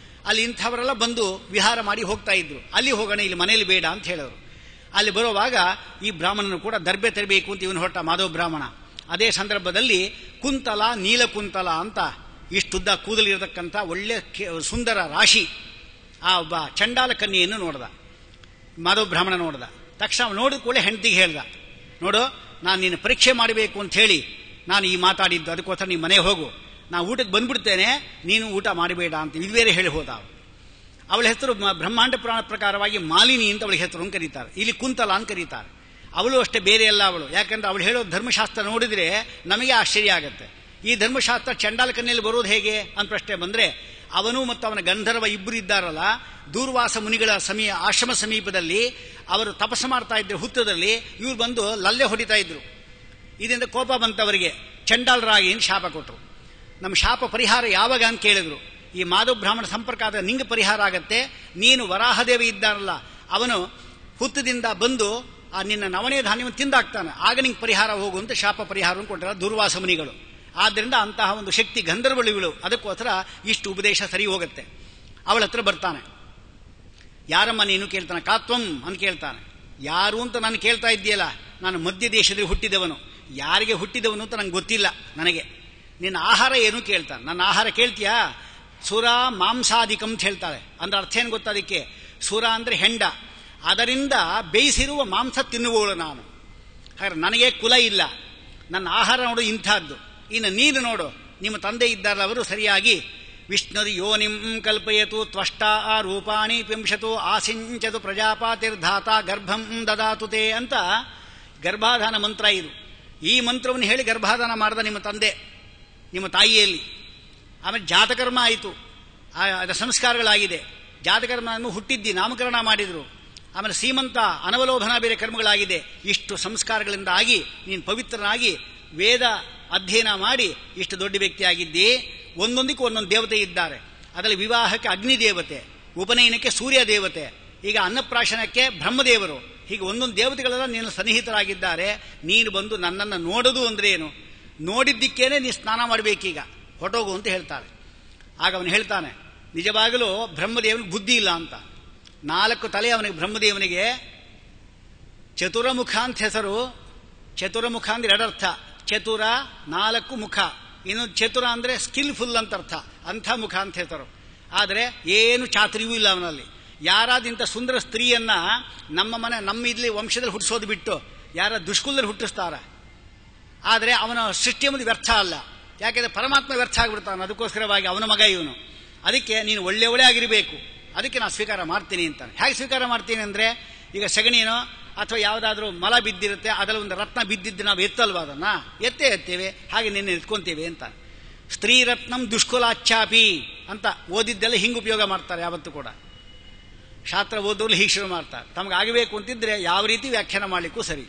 Speaker 1: ಅಲ್ಲಿ ಇಂಥವರೆಲ್ಲ ಬಂದು ವಿಹಾರ ಮಾಡಿ ಹೋಗ್ತಾ ಇದ್ರು. ಅಲ್ಲಿ ಹೋಗೋಣ, ಇಲ್ಲಿ ಮನೆಯಲ್ಲಿ ಬೇಡ ಅಂತ ಹೇಳಿದ್ರು. ಅಲ್ಲಿ ಬರುವಾಗ ಈ ಬ್ರಾಹ್ಮಣನು ಕೂಡ ದರ್ಬೆ ತರಬೇಕು ಅಂತ ಇವನು ಹೊರಟ, ಮಾಧವ ಬ್ರಾಹ್ಮಣ. ಅದೇ ಸಂದರ್ಭದಲ್ಲಿ ಕುಂತಲ ನೀಲಕುಂತಲ ಅಂತ ಇಷ್ಟುದ್ದ ಕೂದಲಿರತಕ್ಕಂಥ ಒಳ್ಳೆ ಸುಂದರ ರಾಶಿ ಆ ಒಬ್ಬ ಚಂಡಾಲ ಕನ್ಯೆಯನ್ನು ನೋಡ್ದ ಮಾಧವ ಬ್ರಾಹ್ಮಣ. ನೋಡ್ದ ತಕ್ಷಣ ನೋಡಿದ ಕೂಡಲೇ ಹೆಂಡತಿಗೆ ಹೇಳ್ದ, ನೋಡು, ನಾನು ನಿನ್ನ ಪರೀಕ್ಷೆ ಮಾಡಬೇಕು ಅಂತ ಹೇಳಿ ನಾನು ಈ ಮಾತಾಡಿದ್ದು, ಅದಕ್ಕೋಸ್ಕರ ನೀನು ಮನೆ ಹೋಗು, ನಾ ಊಟಕ್ಕೆ ಬಂದ್ಬಿಡ್ತೇನೆ, ನೀನು ಊಟ ಮಾಡಬೇಡ ಅಂತ ಇದು ಬೇರೆ ಹೇಳಿ ಹೋದ. ಅವಳ ಹೆಸರು ಬ್ರಹ್ಮಾಂಡ ಪುರಾಣ ಪ್ರಕಾರವಾಗಿ ಮಾಲಿನಿ ಅಂತ ಅವಳಿಗೆ ಹೆಸರು ಕರೀತಾರೆ, ಇಲ್ಲಿ ಕುಂತಲ ಅಂತ ಕರೀತಾರೆ. ಅವಳು ಅಷ್ಟೇ, ಬೇರೆ ಅಲ್ಲ ಅವಳು. ಯಾಕಂದ್ರೆ ಅವಳು ಹೇಳೋ ಧರ್ಮಶಾಸ್ತ್ರ ನೋಡಿದ್ರೆ ನಮಗೆ ಆಶ್ಚರ್ಯ ಆಗುತ್ತೆ. ಈ ಧರ್ಮಶಾಸ್ತ್ರ ಚಂಡಾಲ ಕನ್ಯೆಯಲ್ಲಿ ಬರೋದು ಹೇಗೆ ಅಂತ ಪ್ರಶ್ನೆ ಬಂದ್ರೆ, ಅವನು ಮತ್ತು ಅವನ ಗಂಧರ್ವ ಇಬ್ಬರು ಇದ್ದಾರಲ್ಲ, ದೂರ್ವಾಸ ಮುನಿಗಳ ಆಶ್ರಮ ಸಮೀಪದಲ್ಲಿ ಅವರು ತಪಸ್ಸು ಮಾಡ್ತಾ ಇದ್ರು ಹುತ್ತದಲ್ಲಿ. ಇವ್ರು ಬಂದು ಲಲ್ಲೆ ಹೊಡಿತಾ ಇದ್ರು. ಇದರಿಂದ ಕೋಪ ಬಂತವರಿಗೆ, ಚಂಡಾಲರಾಗಿ ಶಾಪ ಕೊಟ್ಟರು. ನಮ್ಮ ಶಾಪ ಪರಿಹಾರ ಯಾವಾಗ ಅಂತ ಕೇಳಿದ್ರು. ಈ ಮಾಧವ ಬ್ರಾಹ್ಮಣ ಸಂಪರ್ಕ ಆದ ನಿಂಗೆ ಪರಿಹಾರ ಆಗತ್ತೆ, ನೀನು ವರಾಹದೇವಿ ಇದ್ದಾನಲ್ಲ ಅವನು ಹುತ್ತದಿಂದ ಬಂದು ಆ ನಿನ್ನ ನವಣೆ ಧಾನ್ಯವನ್ನು ತಿಂದಾಕ್ತಾನೆ, ಆಗ ನಿಂಗೆ ಪರಿಹಾರ ಹೋಗುವಂತ ಶಾಪ ಪರಿಹಾರವನ್ನು ಕೊಟ್ಟರ ದುರ್ವಾಸ ಮುನಿಗಳು. ಆದ್ದರಿಂದ ಅಂತಹ ಒಂದು ಶಕ್ತಿ ಗಂಧರ್ವಳಿಗಳು. ಅದಕ್ಕೋಸ್ಕರ ಇಷ್ಟು ಉಪದೇಶ ಸರಿ ಹೋಗುತ್ತೆ. ಅವಳ ಹತ್ರ ಬರ್ತಾನೆ. ಯಾರಮ್ಮ ನೀನು ಕೇಳ್ತಾನೆ. ಕಾತ್ವಂ ಅಂತ ಕೇಳ್ತಾನೆ. ಯಾರು ಅಂತ ನಾನು ಕೇಳ್ತಾ ಇದ್ದೀಯಲ್ಲ, ನಾನು ಮಧ್ಯ ದೇಶದಲ್ಲಿ ಹುಟ್ಟಿದವನು, ಯಾರಿಗೆ ಹುಟ್ಟಿದವನು ಅಂತ ನಂಗೆ ಗೊತ್ತಿಲ್ಲ. ನನಗೆ ನಿನ್ನ ಆಹಾರ ಏನು ಕೇಳ್ತಾನೆ. ನನ್ನ ಆಹಾರ ಕೇಳ್ತೀಯಾ? ಸುರ ಮಾಂಸಾಧಿಕಂ ಅಂತ ಹೇಳ್ತಾಳೆ. ಅಂದ್ರೆ ಅರ್ಥ ಏನು ಗೊತ್ತಾ ಅದಕ್ಕೆ? ಸುರ ಅಂದ್ರೆ ಹೆಂಡ, ಅದರಿಂದ ಬೇಯಿಸಿರುವ ಮಾಂಸ ತಿನ್ನುವವಳು ನಾನು. ಹಾಗಾದ್ರೆ ನನಗೆ ಕುಲ ಇಲ್ಲ, ನನ್ನ ಆಹಾರ ನೋಡು ಇಂಥದ್ದು. ಇನ್ನು ನೀನು ನೋಡು, ನಿಮ್ಮ ತಂದೆ ಇದ್ದಾರಲ್ಲ ಅವರು ಸರಿಯಾಗಿ ವಿಷ್ಣುರ್ ಯೋನಿಂ ಕಲ್ಪಯತು ತ್ವಷ್ಟಾ ರೂಪಾಣಿ ಪಿಂಶತು ಆಸಿಂಚತು ಪ್ರಜಾಪಾತಿರ್ಧಾತ ಗರ್ಭಂ ದದಾತುತೆ ಅಂತ ಗರ್ಭಾಧಾನ ಮಂತ್ರ ಇದು. ಈ ಮಂತ್ರವನ್ನು ಹೇಳಿ ಗರ್ಭಾಧಾನ ಮಾಡಿದ ನಿಮ್ಮ ತಂದೆ ನಿಮ್ಮ ತಾಯಿಯಲ್ಲಿ. ಆಮೇಲೆ ಜಾತಕರ್ಮ ಆಯಿತು, ಅದರ ಸಂಸ್ಕಾರಗಳಾಗಿದೆ. ಜಾತಕರ್ಮ ಹುಟ್ಟಿದ್ದಿ ನಾಮಕರಣ ಮಾಡಿದ್ರು. ಆಮೇಲೆ ಸೀಮಂತ ಅನವಲೋಭನ ಬೇರೆ ಕರ್ಮಗಳಾಗಿದೆ. ಇಷ್ಟು ಸಂಸ್ಕಾರಗಳಿಂದ ಆಗಿ ನೀನು ಪವಿತ್ರನಾಗಿ ವೇದ ಅಧ್ಯಯನ ಮಾಡಿ ಇಷ್ಟು ದೊಡ್ಡ ವ್ಯಕ್ತಿಯಾಗಿದ್ದಿ. ಒಂದೊಂದಕ್ಕೂ ಒಂದೊಂದು ದೇವತೆ ಇದ್ದಾರೆ. ಅದರಲ್ಲಿ ವಿವಾಹಕ್ಕೆ ಅಗ್ನಿ ದೇವತೆ, ಉಪನಯನಕ್ಕೆ ಸೂರ್ಯ ದೇವತೆ, ಈಗ ಅನ್ನಪ್ರಾಶನಕ್ಕೆ ಬ್ರಹ್ಮದೇವರು, ಹೀಗೆ ಒಂದೊಂದು ದೇವತೆಗಳೆಲ್ಲ ನೀನು ಸನ್ನಿಹಿತರಾಗಿದ್ದಾರೆ. ನೀನು ಬಂದು ನನ್ನನ್ನು ನೋಡೋದು ಅಂದ್ರೆ ಏನು? ನೋಡಿದ್ದಕ್ಕೇನೆ ನೀನು ಸ್ನಾನ ಮಾಡಬೇಕೀಗ, ಹೊಟ್ಟೋಗು ಅಂತ ಹೇಳ್ತಾಳೆ. ಆಗ ಅವನು ಹೇಳ್ತಾನೆ, ನಿಜವಾಗಲೂ ಬ್ರಹ್ಮದೇವನಿಗೆ ಬುದ್ಧಿ ಇಲ್ಲ ಅಂತ. 4 ತಲೆ ಅವನಿಗೆ ಬ್ರಹ್ಮದೇವನಿಗೆ. ಚತುರಮುಖ ಅಂತ ಹೆಸರು. ಚತುರಮುಖ ಅಂದ್ರೆ ಎರಡರ್ಥ, ಚತುರ 4 ಮುಖ, ಇನ್ನು ಚತುರ ಅಂದ್ರೆ ಸ್ಕಿಲ್ಫುಲ್ ಅಂತ ಅರ್ಥ, ಅಂಥ ಮುಖ ಅಂತ ಹೆಸರು. ಆದರೆ ಏನು ಚಾತುರ್ಯವೂ ಇಲ್ಲ ಅವನಲ್ಲಿ. ಯಾರಾದಿಂಥ ಸುಂದರ ಸ್ತ್ರೀಯನ್ನ ನಮ್ಮ ಇಲ್ಲಿ ವಂಶದಲ್ಲಿ ಹುಟ್ಟಿಸೋದು ಬಿಟ್ಟು ಯಾರ ದುಷ್ಕುಲದಲ್ಲಿ ಹುಟ್ಟಿಸ್ತಾರ. ಆದರೆ ಅವನ ಸೃಷ್ಟಿ ಎಂಬುದು ವ್ಯರ್ಥ ಅಲ್ಲ, ಯಾಕೆಂದ್ರೆ ಪರಮಾತ್ಮ ವ್ಯರ್ಥ ಆಗಿಬಿಡ್ತಾನೆ. ಅದಕ್ಕೋಸ್ಕರವಾಗಿ ಅವನ ಮಗ ಇವನು. ಅದಕ್ಕೆ ನೀನು ಒಳ್ಳೆ ಆಗಿರಬೇಕು, ಅದಕ್ಕೆ ನಾನು ಸ್ವೀಕಾರ ಮಾಡ್ತೀನಿ ಅಂತಾನೆ. ಹೇಗೆ ಸ್ವೀಕಾರ ಮಾಡ್ತೀನಿ ಅಂದ್ರೆ, ಈಗ ಸಗಣಿನೋ ಅಥವಾ ಯಾವುದಾದ್ರೂ ಮಲ ಬಿದ್ದಿರುತ್ತೆ, ಅದರಲ್ಲಿ ಒಂದು ರತ್ನ ಬಿದ್ದಿದ್ದು ನಾವು ಎತ್ತಲ್ವ, ಅದನ್ನ ಎತ್ತೇವೆ, ಹಾಗೆ ನಿನ್ನೆ ಎತ್ಕೊಂತೇವೆ ಅಂತ. ಸ್ತ್ರೀ ರತ್ನಂ ದುಷ್ಕುಲಾಚ್ಚಾಪಿ ಅಂತ ಓದಿದ್ದೆಲ್ಲ ಹಿಂಗೆ ಉಪಯೋಗ ಮಾಡ್ತಾರೆ. ಯಾವತ್ತೂ ಕೂಡ ಶಾಸ್ತ್ರ ಓದೋರು ಹೀಗೆ ಶುರು ಮಾಡ್ತಾರೆ. ತಮಗಾಗಬೇಕು ಅಂತಿದ್ರೆ ಯಾವ ರೀತಿ ವ್ಯಾಖ್ಯಾನ ಮಾಡಲಿಕ್ಕೂ ಸರಿ.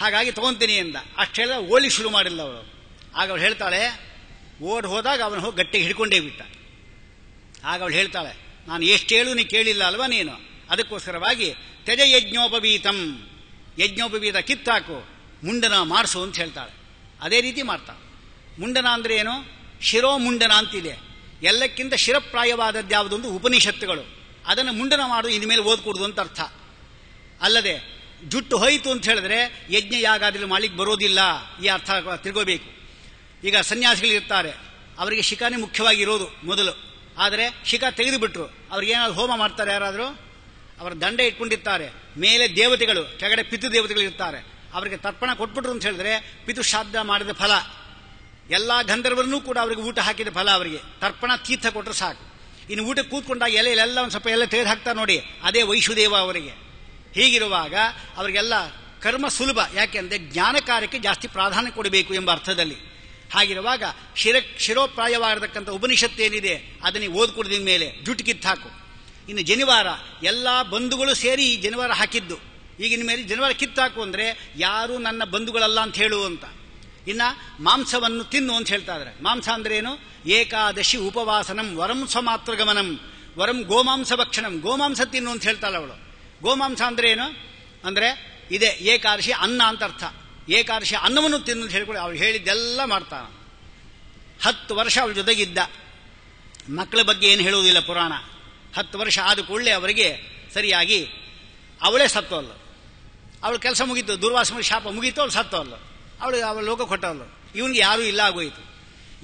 Speaker 1: ಹಾಗಾಗಿ ತಗೊಂತೀನಿ ಅಂದ. ಅಷ್ಟು ಹೇಳಿದ ಓಲಿ ಶುರು ಮಾಡಿಲ್ಲ ಅವಳು. ಆಗ ಅವಳು ಹೇಳ್ತಾಳೆ, ಓಡ್ ಹೋದಾಗ ಅವನು ಹೋಗಿ ಗಟ್ಟಿಗೆ ಹಿಡ್ಕೊಂಡೇ ಬಿಟ್ಟ. ಆಗ ಅವಳು ಹೇಳ್ತಾಳೆ, ನಾನು ಎಷ್ಟು ಹೇಳು ನೀ ಕೇಳಿಲ್ಲ ಅಲ್ವಾ ನೀನು, ಅದಕ್ಕೋಸ್ಕರವಾಗಿ ತ್ಯಜ ಯಜ್ಞೋಪವೀತಂ, ಯಜ್ಞೋಪವೀತ ಕಿತ್ತಾಕು, ಮುಂಡನ ಮಾಡಿಸು ಅಂತ ಹೇಳ್ತಾಳೆ. ಅದೇ ರೀತಿ ಮಾಡ್ತಾಳೆ. ಮುಂಡನ ಅಂದ್ರೆ ಏನು? ಶಿರೋಮುಂಡನ ಅಂತಿದೆ. ಎಲ್ಲಕ್ಕಿಂತ ಶಿರಪ್ರಾಯವಾದದ್ದು ಯಾವುದೊಂದು ಉಪನಿಷತ್ತುಗಳು, ಅದನ್ನು ಮುಂಡನ ಮಾಡು, ಇನ್ಮೇಲೆ ಓದ್ಕೊಡುದು ಅಂತ ಅರ್ಥ. ಅಲ್ಲದೆ ಜುಟ್ಟು ಹೋಯಿತು ಅಂತ ಹೇಳಿದ್ರೆ ಯಜ್ಞ ಯಾಗಾದ್ರೂ ಮಾಡ್ಲಿಕ್ಕೆ ಬರೋದಿಲ್ಲ, ಈ ಅರ್ಥ ತಿಳ್ಕೋಬೇಕು. ಈಗ ಸನ್ಯಾಸಿಗಳಿರ್ತಾರೆ, ಅವರಿಗೆ ಶಿಖಾನೇ ಮುಖ್ಯವಾಗಿರೋದು ಮೊದಲು. ಆದರೆ ಶಿಖಾ ತೆಗೆದುಬಿಟ್ರು, ಅವ್ರಿಗೇನಾದ್ರು ಹೋಮ ಮಾಡ್ತಾರೆ ಯಾರಾದರೂ? ಅವರ ದಂಡ ಇಟ್ಕೊಂಡಿರ್ತಾರೆ, ಮೇಲೆ ದೇವತೆಗಳು, ಕೆಳಗಡೆ ಪಿತೃ ದೇವತೆಗಳು ಇರ್ತಾರೆ. ಅವರಿಗೆ ತರ್ಪಣ ಕೊಟ್ಬಿಟ್ರು ಅಂತ ಹೇಳಿದ್ರೆ ಪಿತೃಶ್ರಾದ್ದ ಮಾಡಿದ ಫಲ, ಎಲ್ಲ ಗಂಧರ್ವರನ್ನೂ ಕೂಡ ಅವರಿಗೆ ಊಟ ಹಾಕಿದ ಫಲ. ಅವರಿಗೆ ತರ್ಪಣ ತೀರ್ಥ ಕೊಟ್ಟರು ಸಾಕು. ಇನ್ನು ಊಟಕ್ಕೆ ಕೂತ್ಕೊಂಡಾಗ ಎಲೆಲ್ಲ ಒಂದು ಸ್ವಲ್ಪ ಎಲ್ಲ ತೆಗೆದು ಹಾಕ್ತಾರೆ ನೋಡಿ, ಅದೇ ವೈಶುದೇವ ಅವರಿಗೆ. ಹೀಗಿರುವಾಗ ಅವರಿಗೆಲ್ಲ ಕರ್ಮ ಸುಲಭ. ಯಾಕೆಂದರೆ ಜ್ಞಾನ ಕಾರ್ಯಕ್ಕೆ ಜಾಸ್ತಿ ಪ್ರಾಧಾನ್ಯ ಕೊಡಬೇಕು ಎಂಬ ಅರ್ಥದಲ್ಲಿ. ಹಾಗಿರುವಾಗ ಶಿರೋಪ್ರಾಯವಾಗಿರತಕ್ಕಂಥ ಉಪನಿಷತ್ತೇನಿದೆ ಅದನ್ನು ಓದ್ಕೊಡಿದ ಮೇಲೆ ಜುಟ್ಟು ಕಿತ್ತು ಹಾಕು. ಇನ್ನು ಜನಿವಾರ ಎಲ್ಲ ಬಂಧುಗಳು ಸೇರಿ ಈ ಜನಿವಾರ ಹಾಕಿದ್ದು. ಈಗಿನ ಮೇಲೆ ಜನಿವಾರ ಕಿತ್ತಾಕು ಅಂದರೆ ಯಾರು ನನ್ನ ಬಂಧುಗಳಲ್ಲ ಅಂತ ಹೇಳುವಂತ. ಇನ್ನು ಮಾಂಸವನ್ನು ತಿನ್ನು ಅಂತ ಹೇಳ್ತಾ ಇದ್ದಾರೆ. ಮಾಂಸ ಅಂದ್ರೆ ಏನು? ಏಕಾದಶಿ ಉಪವಾಸನಂ ವರಂ ಸ್ವಮಾತ್ರ ಗಮನಂ ವರಂ ಗೋಮಾಂಸ ಭಕ್ಷಣಂ. ಗೋಮಾಂಸ ತಿನ್ನು ಅಂತ ಹೇಳ್ತಾಳೆ ಅವಳು. ಗೋಮಾಂಸ ಅಂದ್ರೆ ಏನು ಅಂದ್ರೆ ಇದೆ ಏಕಾದಶಿ ಅನ್ನ ಅಂತ ಅರ್ಥ. ಏಕಾದಶಿ ಅನ್ನವನ್ನು ತಿನ್ನು ಅಂತ ಹೇಳ್ಕೊಳ್ಳಿ. ಅವಳು ಹೇಳಿದ್ದೆಲ್ಲ ಮಾಡ್ತಾನೆ. 10 ವರ್ಷ ಅವಳ ಜೊತೆಗಿದ್ದ. ಮಕ್ಕಳ ಬಗ್ಗೆ ಏನು ಹೇಳುವುದಿಲ್ಲ ಪುರಾಣ. 10 ವರ್ಷ ಆದ ಕೂಡಲೇ ಅವರಿಗೆ ಸರಿಯಾಗಿ ಅವಳೇ ಸತ್ತೋಲ್ಲ. ಅವಳ ಕೆಲಸ ಮುಗೀತು, ದುರ್ವಾಸ ಶಾಪ ಮುಗೀತು, ಅವಳು ಸತ್ತೋಲ್ಲ. ಅವಳ ಲೋಕ ಕೊಟ್ಟವಲ್ಲ. ಇವನಿಗೆ ಯಾರೂ ಇಲ್ಲ ಆಗೋಯಿತು.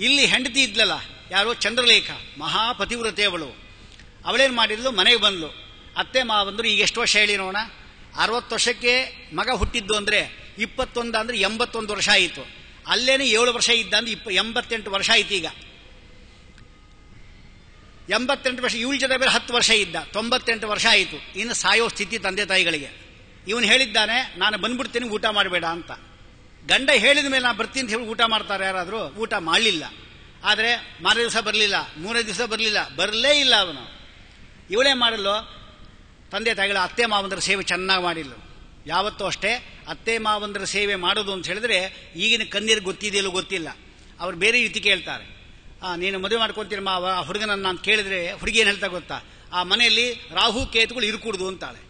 Speaker 1: ಇಲ್ಲಿ ಹೆಂಡತಿ ಇದ್ಲಲ್ಲ, ಯಾರೋ ಚಂದ್ರಲೇಖ, ಮಹಾಪತಿವ್ರತೆ ಅವಳು. ಅವಳೇನು ಮಾಡಿದ್ಲು, ಮನೆಗೆ ಬಂದ್ಲು. ಅತ್ತೆ ಮಾವಂದ್ರು ಈಗ ಎಷ್ಟು ವರ್ಷ ಹೇಳಿ ನೋಡೋಣ? 60 ವರ್ಷಕ್ಕೆ ಮಗ ಹುಟ್ಟಿದ್ದು ಅಂದರೆ 21 ಅಂದರೆ 81 ವರ್ಷ ಆಯಿತು. ಅಲ್ಲೇನೆ 7 ವರ್ಷ ಇದ್ದ ಅಂದ್ರೆ 88 ವರ್ಷ ಆಯ್ತು. ಈಗ 88 ವರ್ಷ, ಇವಳ ಜೊತೆ ಬೇರೆ 10 ವರ್ಷ ಇದ್ದ, 98 ವರ್ಷ ಆಯಿತು. ಇನ್ನು ಸಾಯೋ ಸ್ಥಿತಿ ತಂದೆ ತಾಯಿಗಳಿಗೆ. ಇವನು ಹೇಳಿದ್ದಾನೆ, ನಾನು ಬಂದ್ಬಿಡ್ತೀನಿ, ಊಟ ಮಾಡಬೇಡ ಅಂತ. ಗಂಡ ಹೇಳಿದ ಮೇಲೆ ನಾನು ಬರ್ತೀನಿ ಅಂತ ಹೇಳಿ ಊಟ ಮಾಡ್ತಾರೆ ಯಾರಾದರೂ? ಊಟ ಮಾಡಲಿಲ್ಲ. ಆದರೆ ಮಾರನೇ ದಿವಸ ಬರಲಿಲ್ಲ, 3ನೇ ದಿವಸ ಬರಲಿಲ್ಲ, ಬರಲೇ ಇಲ್ಲ ಅವನು. ಇವಳೇ ಮಾಡಲು ತಂದೆ ತಾಯಿಗಳ ಅತ್ತೆ ಮಾವಂದರ ಸೇವೆ ಚೆನ್ನಾಗಿ ಮಾಡಿಲ್ಲ. ಯಾವತ್ತೂ ಅಷ್ಟೇ ಅತ್ತೆ ಮಾವಂದರ ಸೇವೆ ಮಾಡೋದು ಅಂತ ಹೇಳಿದ್ರೆ ಈಗಿನ ಕಣ್ಣೀರು ಗೊತ್ತಿದೆಯಲ್ಲೂ ಗೊತ್ತಿಲ್ಲ. ಅವ್ರು ಬೇರೆ ರೀತಿ ಕೇಳ್ತಾರೆ. ನೀನು ಮದುವೆ ಮಾಡ್ಕೊತೀರಿ ಮಾವ ಆ ಹುಡುಗನನ್ನು ನಾನು ಕೇಳಿದ್ರೆ ಹುಡುಗಿ ಏನು ಹೇಳ್ತಾ ಗೊತ್ತಾ? ಆ ಮನೆಯಲ್ಲಿ ರಾಹು ಕೇತುಗಳು ಇರ್ಕೂಡ್ದು ಅಂತಾಳೆ.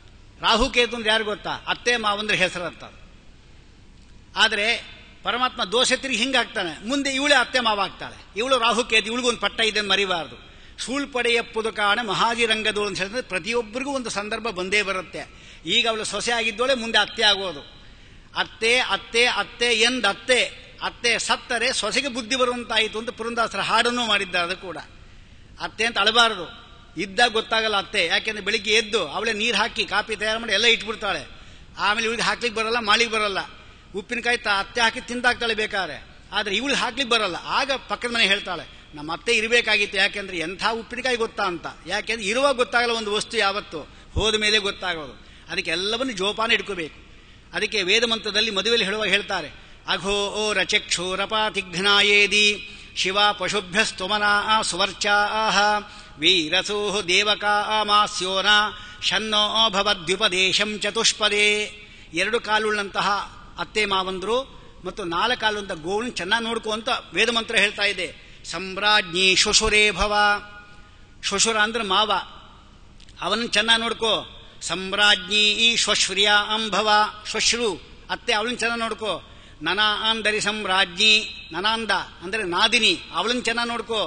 Speaker 1: ರಾಹು ಕೇತು ಅಂದ್ರೆ ಯಾರು ಗೊತ್ತಾ? ಅತ್ತೆ ಮಾವಂದ್ರ ಹೆಸರು ಅಂತ. ಆದರೆ ಪರಮಾತ್ಮ ದೋಷ ತಿರುಗಿ ಹಿಂಗಾಗ್ತಾನೆ, ಮುಂದೆ ಇವಳೇ ಅತ್ತೆ ಮಾವ ಆಗ್ತಾಳೆ. ಇವಳು ರಾಹು ಕೇತು, ಇವಳಿಗೊಂದು ಪಟ್ಟ ಇದೆ ಮರಿಬಾರದು. ಸೂಳ್ಪಡೆಯಪ್ಪುದು ಕಾಣ ಮಹಾಜಿರಂಗದೋಳು ಅಂತ ಹೇಳಿದ್ರೆ ಪ್ರತಿಯೊಬ್ಬರಿಗೂ ಒಂದು ಸಂದರ್ಭ ಬಂದೇ ಬರುತ್ತೆ. ಈಗ ಅವಳು ಸೊಸೆ ಆಗಿದ್ದೋಳೆ, ಮುಂದೆ ಅತ್ತೆ ಆಗೋದು. ಅತ್ತೆ ಅತ್ತೆ ಅತ್ತೆ ಎಂದತ್ತೆ, ಅತ್ತೆ ಸತ್ತರೆ ಸೊಸೆಗೆ ಬುದ್ಧಿ ಬರುವಂತಾಯಿತು ಅಂತ ಪುರಂದಾಸರ ಹಾಡನ್ನು ಮಾಡಿದ್ದಾರೆ. ಅದು ಕೂಡ ಅತ್ತೆ ಅಂತ ಅಳಬಾರದು. ಇದ್ದಾಗ ಗೊತ್ತಾಗಲ್ಲ ಅತ್ತೆ. ಯಾಕೆಂದ್ರೆ ಬೆಳಿಗ್ಗೆ ಎದ್ದು ಅವಳೇ ನೀರು ಹಾಕಿ ಕಾಫಿ ತಯಾರು ಮಾಡಿ ಎಲ್ಲ ಇಟ್ಬಿಡ್ತಾಳೆ. ಆಮೇಲೆ ಇವಳಿಗೆ ಹಾಕ್ಲಿಕ್ಕೆ ಬರಲ್ಲ, ಮಾಡಿಗೆ ಬರಲ್ಲ. ಉಪ್ಪಿನಕಾಯಿ ಅತ್ತೆ ಹಾಕಿ ತಿಂದಾಕ್ತಾಳೆ ಬೇಕಾದ್ರೆ. ಆದರೆ ಇವಳಿಗೆ ಹಾಕ್ಲಿಕ್ಕೆ ಬರಲ್ಲ. ಆಗ ಪಕ್ಕದ ಮನೆ ಹೇಳ್ತಾಳೆ, ನಮ್ಮ ಅತ್ತೆ ಇರಬೇಕಾಗಿತ್ತು. ಯಾಕೆಂದ್ರೆ ಎಂಥ ಉಪ್ಪಿನಕಾಯಿ ಗೊತ್ತಾ ಅಂತ. ಯಾಕೆಂದ್ರೆ ಇರುವಾಗ ಗೊತ್ತಾಗಲ್ಲ ಒಂದು ವಸ್ತು, ಯಾವತ್ತು ಹೋದ ಮೇಲೆ ಗೊತ್ತಾಗೋದು. ಅದಕ್ಕೆ ಎಲ್ಲವನ್ನು ಜೋಪಾನ ಇಟ್ಕೋಬೇಕು. ಅದಕ್ಕೆ ವೇದ ಮಂತ್ರದಲ್ಲಿ ಮದುವೆಯಲ್ಲಿ ಹೇಳುವಾಗ ಹೇಳ್ತಾರೆ, ಅಘೋ ಓ ರಚಕ್ಷುರಪಾತಿಘ್ನಾಯೇದಿ ಶಿವ ಪಶುಭ್ಯಸ್ತುಮನಾ ಸುವರ್ಚಾ ವೀರಸೋ ದೇವಕಾ ಮಾಸ್ಯೋನ ಶನ್ನೋ ಭವದ್ಯುಪದೇಶಂ ಚತುಷ್ಪದೇ. 2 ಕಾಲುಳ್ಳಂತಹ ಅತ್ತೆ ಮಾವಂದ್ರು ಮತ್ತು 4 ಕಾಲುಂತ ಗೋವನ್ನು ಚೆನ್ನಾಗಿ ನೋಡ್ಕೋ ಅಂತ ವೇದ ಮಂತ್ರ ಹೇಳ್ತಾ ಇದೆ. ಸಮ್ರಾಜ್ಞಿ ಶ್ವಶುರೇ ಭವ. ಶ್ವಶುರ ಅಂದ್ರೆ ಮಾವ, ಅವನನ್ನು ಚೆನ್ನಾಗಿ ನೋಡ್ಕೋ. ಸಮ್ರಾಜ್ಞಿ ಶ್ವಶ್ರಿಯ ಅಂಭವ. ಶ್ವಶ್ರು ಅತ್ತೆ, ಅವಳನ್ನು ಚೆನ್ನಾಗಿ ನೋಡ್ಕೋ. ನನಾಂದರಿ ಸಮ್ರಾಜ್ಞಿ, ನನಾಂದ ಅಂದರೆ ನಾದಿನಿ, ಅವಳನ್ನು ಚೆನ್ನಾಗಿ ನೋಡ್ಕೋ.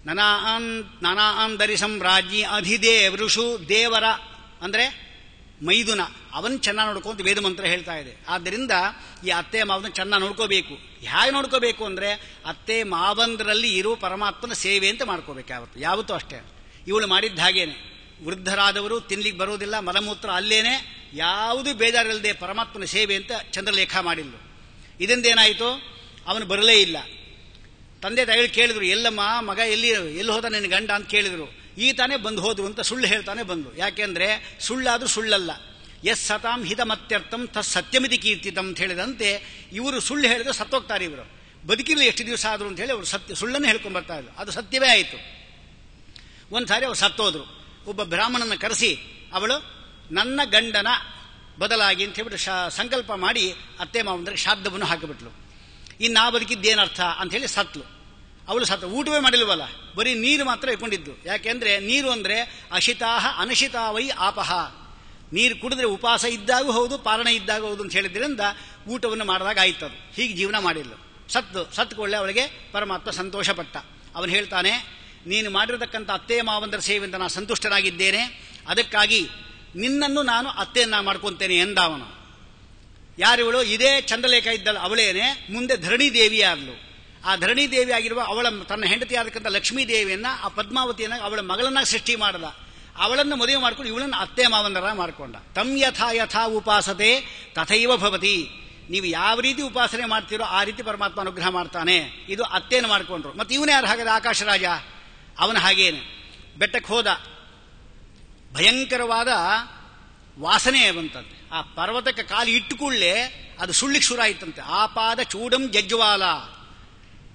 Speaker 1: ನನಾಂದರಿ ಸಮ್ರಾಜ್ಞಿ ಅಧಿದೇವೃಷು, ದೇವರ ಅಂದರೆ ಮೈದುನ, ಅವನ್ ಚೆನ್ನಾಗಿ ನೋಡ್ಕೋ ಅಂತ ವೇದ ಮಂತ್ರ ಹೇಳ್ತಾ ಇದೆ. ಆದ್ದರಿಂದ ಈ ಅತ್ತೆ ಮಾವನ ಚೆನ್ನಾಗಿ ನೋಡ್ಕೋಬೇಕು. ಹೇಗೆ ನೋಡ್ಕೋಬೇಕು ಅಂದರೆ ಅತ್ತೆ ಮಾವಂದರಲ್ಲಿ ಇರುವ ಪರಮಾತ್ಮನ ಸೇವೆ ಅಂತ ಮಾಡ್ಕೋಬೇಕು. ಯಾವತ್ತೂ ಅಷ್ಟೇ. ಇವಳು ಮಾಡಿದ್ದ ಹಾಗೇನೆ. ವೃದ್ಧರಾದವರು ತಿನ್ಲಿಕ್ಕೆ ಬರೋದಿಲ್ಲ, ಮಲಮೂತ್ರ ಅಲ್ಲೇನೆ, ಯಾವುದೂ ಬೇಜಾರಿಲ್ಲದೆ ಪರಮಾತ್ಮನ ಸೇವೆ ಅಂತ ಚಂದ್ರಲೇಖ ಮಾಡಿಲ್ಲ. ಇದರಿಂದೇನಾಯಿತು? ಅವನು ಬರಲೇ ಇಲ್ಲ. ತಂದೆ ತಾಯಿಗಳು ಕೇಳಿದ್ರು, ಎಲ್ಲಮ್ಮ ಮಗ ಎಲ್ಲಿ ಹೋದ ನಿನ್ನ ಗಂಡ ಅಂತ ಕೇಳಿದ್ರು. ಈ ತಾನೇ ಬಂದು ಹೋದ್ರು ಅಂತ ಸುಳ್ಳು ಹೇಳ್ತಾನೆ ಬಂದು. ಯಾಕೆಂದ್ರೆ ಸುಳ್ಳಾದ್ರೂ ಸುಳ್ಳಲ್ಲ. ಎಸ್ ಸತಾಂ ಹಿತಮತ್ಯರ್ಥಂ ತಸ್ ಸತ್ಯಮಿತಿ ಕೀರ್ತಿತಂ ಅಂತ ಹೇಳಿದಂತೆ ಇವರು ಸುಳ್ಳು ಹೇಳಿದ್ರೆ ಸತ್ತೋಗ್ತಾರೆ. ಇವರು ಬದುಕಿರಲಿ ಎಷ್ಟು ದಿವಸ ಆದ್ರು ಅಂತ ಹೇಳಿ ಅವರು ಸುಳ್ಳನ್ನು ಹೇಳ್ಕೊಂಡ್ ಬರ್ತಾ ಇದ್ರು. ಅದು ಸತ್ಯವೇ ಆಯಿತು. ಒಂದ್ಸಾರಿ ಅವ್ರು ಸತ್ತೋದ್ರು. ಒಬ್ಬ ಬ್ರಾಹ್ಮಣನ ಕರೆಸಿ ಅವಳು ನನ್ನ ಗಂಡನ ಬದಲಾಗಿ ಅಂತ ಹೇಳ್ಬಿಟ್ಟು ಸಂಕಲ್ಪ ಮಾಡಿ ಅತ್ತೆ ಮಾವಂದ್ರಿಗೆ ಶಾಬ್ದವನ್ನು ಹಾಕಿಬಿಟ್ಲು. ಇನ್ನು ನಾ ಬದುಕಿದ್ದೇನರ್ಥ ಅಂತ ಹೇಳಿ ಸತ್ಲು. ಅವಳು ಸತ್ತ, ಊಟವೇ ಮಾಡಿಲ್ವಲ್ಲ, ಬರೀ ನೀರು ಮಾತ್ರ ಇಟ್ಕೊಂಡಿದ್ದು. ಯಾಕೆಂದ್ರೆ ನೀರು ಅಂದ್ರೆ ಅಶಿತಾಹ ಅನಶಿತಾವೈ ಆಪಹ. ನೀರು ಕುಡಿದ್ರೆ ಉಪವಾಸ ಇದ್ದಾಗೂ ಹೌದು, ಪಾರಣ ಇದ್ದಾಗ ಹೌದು ಅಂತ ಹೇಳಿದ್ರಿಂದ ಊಟವನ್ನು ಮಾಡಿದಾಗ ಆಯ್ತದು. ಹೀಗೆ ಜೀವನ ಮಾಡಿಲ್ಲ. ಸತ್ಕೊಳ್ಳೆ ಅವಳಿಗೆ ಪರಮಾತ್ಮ ಸಂತೋಷಪಟ್ಟ. ಅವನು ಹೇಳ್ತಾನೆ, ನೀನು ಮಾಡಿರತಕ್ಕಂಥ ಅತ್ತೆ ಮಾವಂದರ ಸೇವೆಯಿಂದ ನಾನು ಸಂತುಷ್ಟನಾಗಿದ್ದೇನೆ, ಅದಕ್ಕಾಗಿ ನಿನ್ನನ್ನು ನಾನು ಅತ್ತೆಯನ್ನ ಮಾಡ್ಕೊತೇನೆ ಎಂದ ಅವನು. ಯಾರಿವಳು? ಇದೇ ಚಂದ್ರಲೇಖ ಇದ್ದಳು ಅವಳೇನೆ ಮುಂದೆ ಧರಣಿ ದೇವಿಯಾದ್ಲು. ಆ ಧರಣಿ ದೇವಿ ಆಗಿರುವ ಅವಳ ತನ್ನ ಹೆಂಡತಿ ಆದಕ್ಕಂಥ ಲಕ್ಷ್ಮೀ ದೇವಿಯನ್ನ ಆ ಪದ್ಮಾವತಿಯನ್ನ ಅವಳ ಮಗಳನ್ನಾಗಿ ಸೃಷ್ಟಿ ಮಾಡದ. ಅವಳನ್ನು ಮದುವೆ ಮಾಡ್ಕೊಂಡು ಇವಳನ್ನು ಅತ್ತೆ ಮಾವಂದರ ಮಾಡಿಕೊಂಡ. ತಂ ಯಥಾ ಯಥಾ ಉಪಾಸತೆ ತಥೈವ ಭವತಿ. ನೀವು ಯಾವ ರೀತಿ ಉಪಾಸನೆ ಮಾಡ್ತೀರೋ ಆ ರೀತಿ ಪರಮಾತ್ಮ ಅನುಗ್ರಹ ಮಾಡ್ತಾನೆ. ಇದು ಅತ್ತೇನು ಮಾಡಿಕೊಂಡ್ರು. ಮತ್ತೆ ಇವನೇ ಯಾರು ಹಾಗಾದ್ರೆ? ಆಕಾಶ ರಾಜ. ಅವನ ಹಾಗೇನೆ ಬೆಟ್ಟಕ್ಕೆ ಹೋದ. ಭಯಂಕರವಾದ ವಾಸನೆ ಬಂತಂತೆ. ಆ ಪರ್ವತಕ್ಕೆ ಕಾಲು ಇಟ್ಟು ಕೂಡಲೇ ಅದು ಸುಳ್ಳಿಗೆ ಶುರು ಆಯ್ತಂತೆ. ಆ ಪಾದ ಚೂಡಂ ಜಜ್ವಾಲ,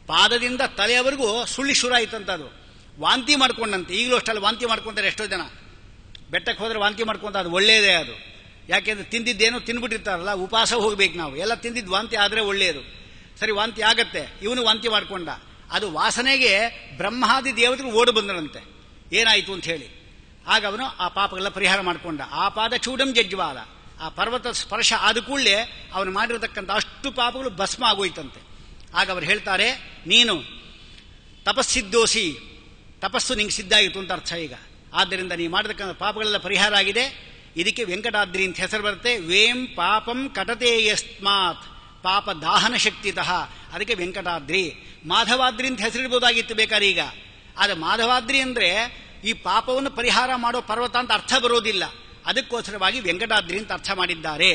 Speaker 1: ಪಾದದಿಂದ ತಲೆಯವರೆಗೂ ಸುಳ್ಳಿಗೆ ಶುರು ಆಯ್ತಂತ. ಅದು ವಾಂತಿ ಮಾಡ್ಕೊಂಡಂತೆ. ಈಗಲೂ ಅಷ್ಟಲ್ಲಿ ವಾಂತಿ ಮಾಡ್ಕೊಂತಾರೆ ಎಷ್ಟೋ ಜನ. ಬೆಟ್ಟಕ್ಕೆ ಹೋದ್ರೆ ವಾಂತಿ ಮಾಡ್ಕೊಂತ, ಅದು ಒಳ್ಳೇದೇ. ಅದು ಯಾಕೆಂದ್ರೆ ತಿಂದಿದ್ದೇನೋ ತಿನ್ಬಿಟ್ಟಿರ್ತಾರಲ್ಲ, ಉಪವಾಸ ಹೋಗ್ಬೇಕು ನಾವು. ಎಲ್ಲ ತಿಂದಿದ್ದು ವಾಂತಿ ಆದರೆ ಒಳ್ಳೆಯದು. ಸರಿ, ವಾಂತಿ ಆಗತ್ತೆ. ಇವನು ವಾಂತಿ ಮಾಡ್ಕೊಂಡ. ಅದು ವಾಸನೆಗೆ ಬ್ರಹ್ಮಾದಿ ದೇವತೆಗಳು ಓಡಿ ಬಂದರಂತೆ, ಏನಾಯಿತು ಅಂತ ಹೇಳಿ. ಆಗ ಅವನು ಆ ಪಾಪಗಳೆಲ್ಲ ಪರಿಹಾರ ಮಾಡಿಕೊಂಡ. ಆ ಪಾದ ಚೂಡಂ ಜಜ್ವಾಲ, ಆ ಪರ್ವತ ಸ್ಪರ್ಶ ಆದ ಕೂಡಲೇ ಅವನು ಮಾಡಿರತಕ್ಕಂಥ ಅಷ್ಟು ಪಾಪಗಳು ಭಸ್ಮ ಆಗೋಯ್ತಂತೆ. ಆಗ ಅವರು ಹೇಳ್ತಾರೆ, ನೀನು ತಪಸ್ಸಿದ್ದೋಸಿ, ತಪಸ್ಸು ನಿಂಗೆ ಸಿದ್ಧ ಆಯಿತು ಅಂತ ಅರ್ಥ ಈಗ. ಆದ್ದರಿಂದ ನೀವು ಮಾಡತಕ್ಕಂಥ ಪಾಪಗಳೆಲ್ಲ ಪರಿಹಾರ ಆಗಿದೆ. ಇದಕ್ಕೆ ವೆಂಕಟಾದ್ರಿ ಅಂತ ಹೆಸರು ಬರುತ್ತೆ. ವೇಂ ಪಾಪಂ ಕಟತೆ ಯಸ್ಮಾತ್, ಪಾಪ ದಾಹನ ಶಕ್ತಿತಃ, ಅದಕ್ಕೆ ವೆಂಕಟಾದ್ರಿ. ಮಾಧವಾದ್ರಿ ಅಂತ ಹೆಸರಿಡ್ಬೋದಾಗಿತ್ತು ಬೇಕಾದ್ರೆ ಈಗ. ಆದರೆ ಮಾಧವಾದ್ರಿ ಅಂದ್ರೆ ಈ ಪಾಪವನ್ನು ಪರಿಹಾರ ಮಾಡೋ ಪರ್ವತ ಅಂತ ಅರ್ಥ ಬರೋದಿಲ್ಲ. ಅದಕ್ಕೋಸ್ಕರವಾಗಿ ವೆಂಕಟಾದ್ರಿ ಅಂತ ಅರ್ಥ ಮಾಡಿದ್ದಾರೆ.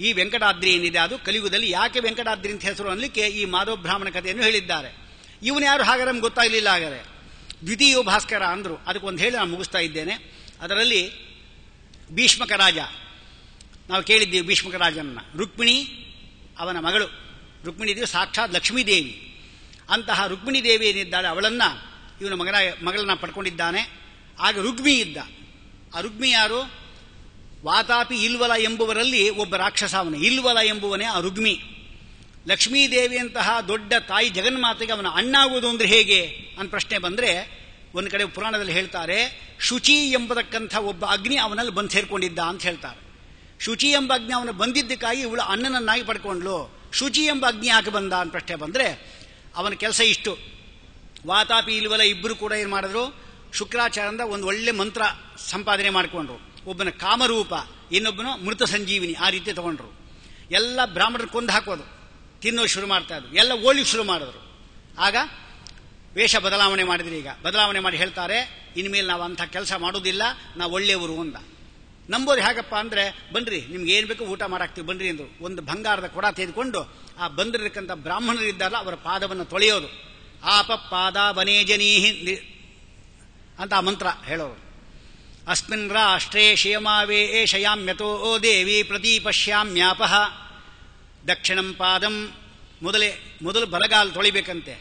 Speaker 1: ಈ ವೆಂಕಟಾದ್ರಿ ಏನಿದೆ ಅದು ಕಲಿಯುಗದಲ್ಲಿ ಯಾಕೆ ವೆಂಕಟಾದ್ರಿ ಅಂತ ಹೆಸರು ಅನ್ನಲಿಕ್ಕೆ ಈ ಮಾಧವ ಬ್ರಾಹ್ಮಣ ಕಥೆಯನ್ನು ಹೇಳಿದ್ದಾರೆ. ಇವನು ಯಾರು ಹಾಗಾದ್ರೆ ನಮ್ಗೆ ಗೊತ್ತಾಗಲಿಲ್ಲ. ಹಾಗಾದ್ರೆ ದ್ವಿತೀಯ ಭಾಸ್ಕರ ಅಂದ್ರು. ಅದಕ್ಕೊಂದು ಹೇಳಿ ನಾನು ಮುಗಿಸ್ತಾ ಇದ್ದೇನೆ. ಅದರಲ್ಲಿ ಭೀಷ್ಮಕ ರಾಜ, ನಾವು ಕೇಳಿದ್ದೀವಿ ಭೀಷ್ಮಕ ರಾಜನನ್ನ. ರುಕ್ಮಿಣಿ ಅವನ ಮಗಳು. ರುಕ್ಮಿಣಿ ದೇವಿ ಸಾಕ್ಷಾತ್ ಲಕ್ಷ್ಮೀದೇವಿ. ಅಂತಹ ರುಕ್ಮಿಣಿ ದೇವಿ ಏನಿದ್ದಾಳೆ ಅವಳನ್ನ ಇವನ ಮಗಳನ್ನ ಪಡ್ಕೊಂಡಿದ್ದಾನೆ. ಆಗ ರುಗ್ಮಿ ಇದ್ದ. ಆ ರುಗ್ಮಿ ಯಾರು? ವಾತಾಪಿ ಇಲ್ವಲ ಎಂಬುವರಲ್ಲಿ ಒಬ್ಬ ರಾಕ್ಷಸ ಅವನು. ಇಲ್ವಲ ಎಂಬುವನೇ ಆ ರುಗ್ಮಿ. ಲಕ್ಷ್ಮೀದೇವಿಯಂತಹ ದೊಡ್ಡ ತಾಯಿ ಜಗನ್ಮಾತೆಗೆ ಅವನ ಅಣ್ಣಾಗುವುದು ಅಂದ್ರೆ ಹೇಗೆ ಅಂತ ಪ್ರಶ್ನೆ ಬಂದ್ರೆ, ಒಂದು ಕಡೆ ಪುರಾಣದಲ್ಲಿ ಹೇಳ್ತಾರೆ, ಶುಚಿ ಎಂಬತಕ್ಕಂಥ ಒಬ್ಬ ಅಗ್ನಿ ಅವನಲ್ಲಿ ಬಂದು ಸೇರ್ಕೊಂಡಿದ್ದ ಅಂತ ಹೇಳ್ತಾರೆ. ಶುಚಿ ಎಂಬ ಅಗ್ನಿ ಅವನು ಬಂದಿದ್ದಕ್ಕಾಗಿ ಇವಳು ಅಣ್ಣನನ್ನಾಗಿ ಪಡ್ಕೊಂಡ್ಲು. ಶುಚಿ ಎಂಬ ಅಗ್ನಿ ಯಾಕೆ ಬಂದ ಅಂತ ಪ್ರಶ್ನೆ ಬಂದ್ರೆ, ಅವನ ಕೆಲಸ ಇಷ್ಟು. ವಾತಾಪಿ ಇಲ್ವಲ ಇಬ್ಬರು ಕೂಡ ಏನು ಮಾಡಿದ್ರು, ಶುಕ್ರಾಚಾರ್ಯಂದ ಒಂದು ಒಳ್ಳೆ ಮಂತ್ರ ಸಂಪಾದನೆ ಮಾಡಿಕೊಂಡ್ರು. ಒಬ್ಬನ ಕಾಮರೂಪ, ಇನ್ನೊಬ್ಬನು ಮೃತ ಸಂಜೀವಿನಿ, ಆ ರೀತಿ ತಗೊಂಡ್ರು. ಎಲ್ಲ ಬ್ರಾಹ್ಮಣರು ಕೊಂದು ಹಾಕೋದು, ತಿನ್ನೋದು ಶುರು ಮಾಡ್ತಾ ಇದ್ರು. ಎಲ್ಲ ಓಳಿಗೆ ಶುರು ಮಾಡಿದ್ರು. ಆಗ ವೇಷ ಬದಲಾವಣೆ ಮಾಡಿದ್ರು. ಈಗ ಬದಲಾವಣೆ ಮಾಡಿ ಹೇಳ್ತಾರೆ, ಇನ್ಮೇಲೆ ನಾವು ಅಂಥ ಕೆಲಸ ಮಾಡೋದಿಲ್ಲ, ನಾವು ಒಳ್ಳೆಯವರು ಅಂದ. ನಂಬೋದು ಹೇಗಪ್ಪ ಅಂದ್ರೆ, ಬನ್ರಿ ನಿಮ್ಗೆ ಏನು ಬೇಕು ಊಟ ಮಾಡಾಕ್ತೀವಿ ಬನ್ರಿ ಅಂದ್ರು. ಒಂದು ಬಂಗಾರದ ಕೊಡ ತೆಗೆದುಕೊಂಡು ಆ ಬಂದಿರತಕ್ಕಂಥ ಬ್ರಾಹ್ಮಣರಿದ್ದಾರಲ್ಲ ಅವರ ಪಾದವನ್ನು ತೊಳೆಯೋದು. ಆಪ ಪಾದ ಬನೇಜನೀಹಿ ಅಂತ ಆ ಮಂತ್ರ ಹೇಳೋರು. ಅಸ್ಮಿನ್ ರಾಷ್ಟ್ರೇ ಕ್ಷೇಮಾವೇ ಶಯಾಮ್ಯತೋ ಓ ದೇವಿ ಪ್ರತಿಪಶ್ಯಾಮ್ಯಾಪಹ. ದಕ್ಷಿಣಂ ಪಾದಂ, ಮೊದಲು ಬಲಗಾಲು ತೊಳಿಬೇಕಂತೆ.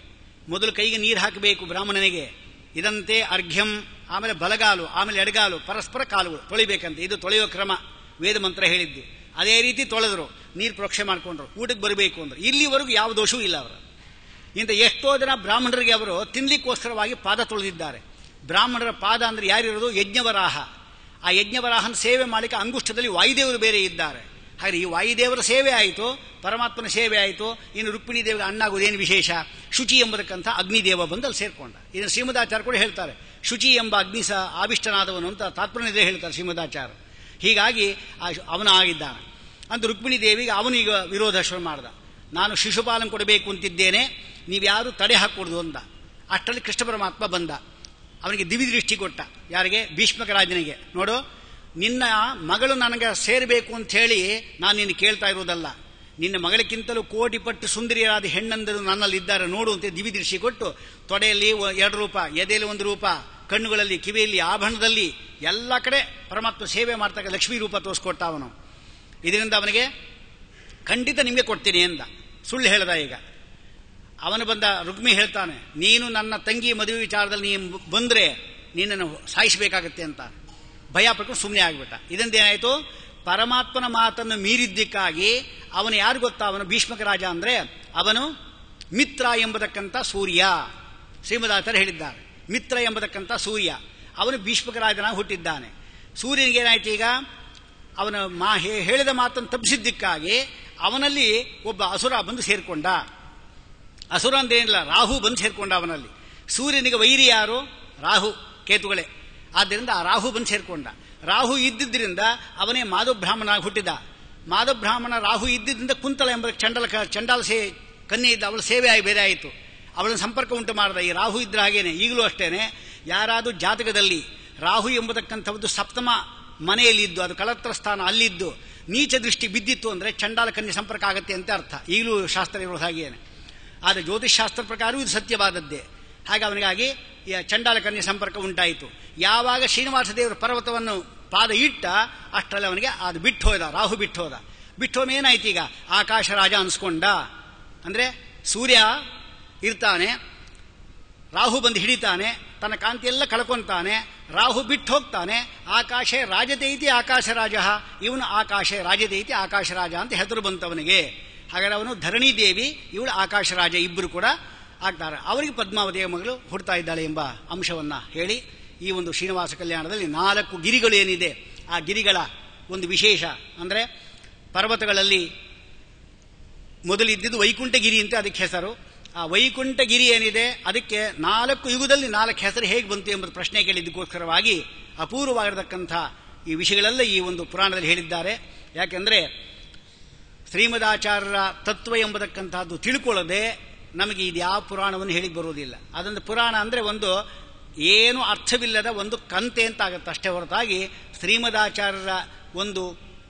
Speaker 1: ಮೊದಲು ಕೈಗೆ ನೀರು ಹಾಕಬೇಕು ಬ್ರಾಹ್ಮಣನಿಗೆ. ಇದಂತೆ ಅರ್ಘ್ಯಂ, ಆಮೇಲೆ ಬಲಗಾಲು, ಆಮೇಲೆ ಎಡಗಾಲು, ಪರಸ್ಪರ ಕಾಲುಗಳು ತೊಳಿಬೇಕಂತೆ. ಇದು ತೊಳೆಯೋ ಕ್ರಮ ವೇದ ಮಂತ್ರ ಹೇಳಿದ್ದು. ಅದೇ ರೀತಿ ತೊಳೆದ್ರು, ನೀರು ಪ್ರೋಕ್ಷೆ ಮಾಡಿಕೊಂಡ್ರು, ಊಟಕ್ಕೆ ಬರಬೇಕು ಅಂದ್ರು. ಇಲ್ಲಿವರೆಗೂ ಯಾವ ದೋಷವೂ ಇಲ್ಲ ಅವರು. ಇಂಥ ಎಷ್ಟೋ ಜನ ಬ್ರಾಹ್ಮಣರಿಗೆ ಅವರು ತಿನ್ಲಿಕ್ಕೋಸ್ಕರವಾಗಿ ಪಾದ ತೊಳೆದಿದ್ದಾರೆ. ಬ್ರಾಹ್ಮಣರ ಪಾದ ಅಂದ್ರೆ ಯಾರಿರೋದು? ಯಜ್ಞವರಾಹ. ಆ ಯಜ್ಞವರಾಹನ ಸೇವೆ ಮಾಡಲಿಕ್ಕೆ ಅಂಗುಷ್ಟದಲ್ಲಿ ವಾಯುದೇವರು ಬೇರೆ ಇದ್ದಾರೆ. ಹಾಗೆ ಈ ವಾಯುದೇವರ ಸೇವೆ ಆಯಿತು, ಪರಮಾತ್ಮನ ಸೇವೆ ಆಯಿತು. ಇನ್ನು ರುಕ್ಮಿಣಿ ದೇವಿಗೆ ಅಣ್ಣಾಗೋದೇನು ವಿಶೇಷ? ಶುಚಿ ಎಂಬತಕ್ಕಂಥ ಅಗ್ನಿದೇವ ಬಂದು ಅಲ್ಲಿ ಸೇರ್ಕೊಂಡ. ಇದನ್ನು ಶ್ರೀಮದಾಚಾರ್ಯ ಕೂಡ ಹೇಳ್ತಾರೆ, ಶುಚಿ ಎಂಬ ಅಗ್ನಿ ಸಹ ಆವಿಷ್ಟನಾದವನು ಅಂತ ತಾತ್ಪರ್ಯದೇ ಹೇಳ್ತಾರೆ ಶ್ರೀಮದಾಚಾರ್ಯ. ಹೀಗಾಗಿ ಅವನ ಆಗಿದ್ದಾನೆ ಅಂತ ರುಕ್ಮಿಣಿ ದೇವಿಗೆ ಅವನೀಗ ವಿರೋಧ ಶುರು ಮಾಡ್ದ. ನಾನು ಶಿಶುಪಾಲನ ಕೊಡಬೇಕು ಅಂತಿದ್ದೇನೆ, ನೀವ್ಯಾರು ತಡೆ ಹಾಕೂಡ್ದು ಅಂದ. ಅಷ್ಟರಲ್ಲಿ ಕೃಷ್ಣ ಪರಮಾತ್ಮ ಬಂದ. ಅವನಿಗೆ ದಿವ್ಯದೃಷ್ಟಿ ಕೊಟ್ಟ. ಯಾರಿಗೆ? ಭೀಷ್ಮಕ ರಾಜನಿಗೆ. ನೋಡು, ನಿನ್ನ ಮಗಳು ನನಗೆ ಸೇರಬೇಕು ಅಂತ ಹೇಳಿ ನಾನು ನಿನ್ನ ಕೇಳ್ತಾ ಇರೋದಲ್ಲ. ನಿನ್ನ ಮಗಳಿಗಿಂತಲೂ ಕೋಟಿ ಪಟ್ಟು ಸುಂದರಿಯರಾದ ಹೆಣ್ಣಂದರು ನನ್ನಲ್ಲಿದ್ದಾರೆ ನೋಡು ಅಂತ ದಿವ್ಯದೃಷ್ಟಿ ಕೊಟ್ಟು, ತೊಡೆಯಲ್ಲಿ 2 ರೂಪ, ಎದೆಯಲ್ಲಿ 1 ರೂಪ, ಕಣ್ಣುಗಳಲ್ಲಿ, ಕಿವಿಯಲ್ಲಿ, ಆಭರಣದಲ್ಲಿ ಎಲ್ಲ ಕಡೆ ಪರಮಾತ್ಮ ಸೇವೆ ಮಾಡ್ತಾಗ ಲಕ್ಷ್ಮೀ ರೂಪ ತೋರಿಸ್ಕೊಟ್ಟ ಅವನು. ಇದರಿಂದ ಅವನಿಗೆ ಖಂಡಿತ ನಿಮಗೆ ಕೊಡ್ತೀನಿ ಎಂದ. ಸುಳ್ಳು ಹೇಳ್ದ. ಈಗ ಅವನು ಬಂದ. ರುಕ್ಮಿ ಹೇಳ್ತಾನೆ, ನೀನು ನನ್ನ ತಂಗಿ ಮದುವೆ ವಿಚಾರದಲ್ಲಿ ನೀನು ಬಂದ್ರೆ ನಿನ್ನನ್ನು ಸಾಯಿಸಬೇಕಾಗತ್ತೆ ಅಂತ ಭಯ ಪಡ್ಕೊಂಡು ಸುಮ್ಮನೆ ಆಗ್ಬಿಟ್ಟ. ಇದರಿಂದ ಏನಾಯ್ತು? ಪರಮಾತ್ಮನ ಮಾತನ್ನು ಮೀರಿದ್ದಕ್ಕಾಗಿ ಅವನು ಯಾರು ಗೊತ್ತಾ? ಅವನು ಭೀಷ್ಮಕ ರಾಜ ಅಂದ್ರೆ ಅವನು ಮಿತ್ರ ಎಂಬತಕ್ಕಂಥ ಸೂರ್ಯ. ಶ್ರೀಮದಾಚಾರ್ಯ ಹೇಳಿದ್ದಾರೆ, ಮಿತ್ರ ಎಂಬತಕ್ಕಂಥ ಸೂರ್ಯ. ಅವನು ಭೀಷ್ಮಕ ರಾಜನಾಗಿ ಹುಟ್ಟಿದ್ದಾನೆ. ಸೂರ್ಯನಿಗೆ ಏನಾಯ್ತು? ಈಗ ಅವನ ಹೇಳಿದ ಮಾತನ್ನು ತಪ್ಪಿಸಿದ್ದಕ್ಕಾಗಿ ಅವನಲ್ಲಿ ಒಬ್ಬ ಅಸುರ ಬಂದು ಸೇರ್ಕೊಂಡ. ಅಸುರ ಅಂದೇನಿಲ್ಲ, ರಾಹು ಬಂದು ಸೇರ್ಕೊಂಡ ಅವನಲ್ಲಿ. ಸೂರ್ಯನಿಗೆ ವೈರಿ ಯಾರು? ರಾಹು ಕೇತುಗಳೇ. ಆದ್ದರಿಂದ ಆ ರಾಹು ಬಂದು ಸೇರ್ಕೊಂಡ. ರಾಹು ಇದ್ದಿದ್ದರಿಂದ ಅವನೇ ಮಾಧವ ಬ್ರಾಹ್ಮಣನಾಗಿ ಹುಟ್ಟಿದ. ಮಾಧವ ಬ್ರಾಹ್ಮಣ ರಾಹು ಇದ್ದಿದ್ದರಿಂದ ಕುಂತಲ ಎಂಬ ಚಂಡಾಲ ಕನ್ಯೆ ಇದ್ದ, ಅವಳ ಸೇವೆ ಆಗಿ ಬೇರೆ ಆಯಿತು. ಅವಳನ್ನು ಸಂಪರ್ಕ ಉಂಟು ಮಾಡಿದ. ಈ ರಾಹು ಇದ್ರ ಹಾಗೇನೆ ಈಗಲೂ ಅಷ್ಟೇನೆ. ಯಾರಾದರೂ ಜಾತಕದಲ್ಲಿ ರಾಹು ಎಂಬತಕ್ಕಂಥದ್ದು ಸಪ್ತಮ ಮನೆಯಲ್ಲಿದ್ದು, ಅದು ಕಳತ್ರ ಸ್ಥಾನ ಅಲ್ಲಿದ್ದು ನೀಚ ದೃಷ್ಟಿ ಬಿದ್ದಿತ್ತು ಅಂದರೆ ಚಂಡಾಲ ಕನ್ಯೆ ಸಂಪರ್ಕ ಆಗತ್ತೆ ಅಂತ ಅರ್ಥ. ಈಗಲೂ ಶಾಸ್ತ್ರ ಇರೋದು ಹಾಗೇನೆ. ಆದರೆ ಜ್ಯೋತಿಷ್ಶಾಸ್ತ್ರ ಪ್ರಕಾರವೂ ಇದು ಸತ್ಯವಾದದ್ದೇ. ಹಾಗೆ ಅವನಿಗಾಗಿ ಚಂಡಾಲ ಕನ್ಯೆ ಸಂಪರ್ಕ ಉಂಟಾಯಿತು. ಯಾವಾಗ ಶ್ರೀನಿವಾಸ ದೇವರ ಪರ್ವತವನ್ನು ಪಾದ ಇಟ್ಟ ಅಷ್ಟರಲ್ಲಿ ಅವನಿಗೆ ಅದು ಬಿಟ್ಟು ಹೋದ, ರಾಹು ಬಿಟ್ಟು ಹೋದ. ಬಿಟ್ಟು ಹೋದ ಏನಾಯ್ತು? ಈಗ ಆಕಾಶ ರಾಜ ಅನ್ಸ್ಕೊಂಡ. ಅಂದರೆ ಸೂರ್ಯ ಇರ್ತಾನೆ, ರಾಹು ಬಂದು ಹಿಡಿತಾನೆ, ತನ್ನ ಕಾಂತಿಯೆಲ್ಲ ಕಳ್ಕೊಂತಾನೆ, ರಾಹು ಬಿಟ್ಟು ಹೋಗ್ತಾನೆ. ಆಕಾಶೇ ರಾಜತೈತಿ ಆಕಾಶ ರಾಜ, ಇವನು ಆಕಾಶೇ ರಾಜತೈತಿ ಆಕಾಶ ರಾಜ ಅಂತ ಹೆಸರು ಬಂತವನಿಗೆ. ಹಾಗಾದ್ರೆ ಅವನು ಧರಣಿ ದೇವಿ, ಇವಳು ಆಕಾಶ ರಾಜ, ಇಬ್ಬರು ಕೂಡ ಆಗ್ತಾರೆ. ಅವರಿಗೆ ಪದ್ಮಾವತಿಯ ಮಗಳು ಹುಡ್ತಾ ಇದ್ದಾಳೆ ಎಂಬ ಅಂಶವನ್ನು ಹೇಳಿ ಈ ಒಂದು ಶ್ರೀನಿವಾಸ ಕಲ್ಯಾಣದಲ್ಲಿ 4 ಗಿರಿಗಳು ಏನಿದೆ ಆ ಗಿರಿಗಳ ಒಂದು ವಿಶೇಷ ಅಂದರೆ ಪರ್ವತಗಳಲ್ಲಿ ಮೊದಲಿದ್ದಿದ್ದು ವೈಕುಂಠಗಿರಿ ಅಂತ ಅದಕ್ಕೆ ಹೆಸರು. ಆ ವೈಕುಂಠಗಿರಿ ಏನಿದೆ ಅದಕ್ಕೆ 4 ಯುಗದಲ್ಲಿ 4 ಹೆಸರು ಹೇಗೆ ಬಂತು ಎಂಬುದು ಪ್ರಶ್ನೆ ಕೇಳಿದ್ದಕ್ಕೋಸ್ಕರವಾಗಿ ಅಪೂರ್ವವಾಗಿರತಕ್ಕಂಥ ಈ ವಿಷಯಗಳೆಲ್ಲ ಈ ಒಂದು ಪುರಾಣದಲ್ಲಿ ಹೇಳಿದ್ದಾರೆ. ಯಾಕೆಂದರೆ ಶ್ರೀಮದಾಚಾರ್ಯರ ತತ್ವ ಎಂಬತಕ್ಕಂಥದ್ದು ತಿಳ್ಕೊಳ್ಳದೆ ನಮಗೆ ಇದು ಯಾವ ಪುರಾಣವನ್ನು ಹೇಳಿ ಬರುವುದಿಲ್ಲ. ಅದೊಂದು ಪುರಾಣ ಅಂದರೆ ಒಂದು ಏನು ಅರ್ಥವಿಲ್ಲದ ಒಂದು ಕಂತೆ ಅಂತ ಆಗುತ್ತೆ ಅಷ್ಟೇ ಹೊರತಾಗಿ ಶ್ರೀಮದಾಚಾರ್ಯರ ಒಂದು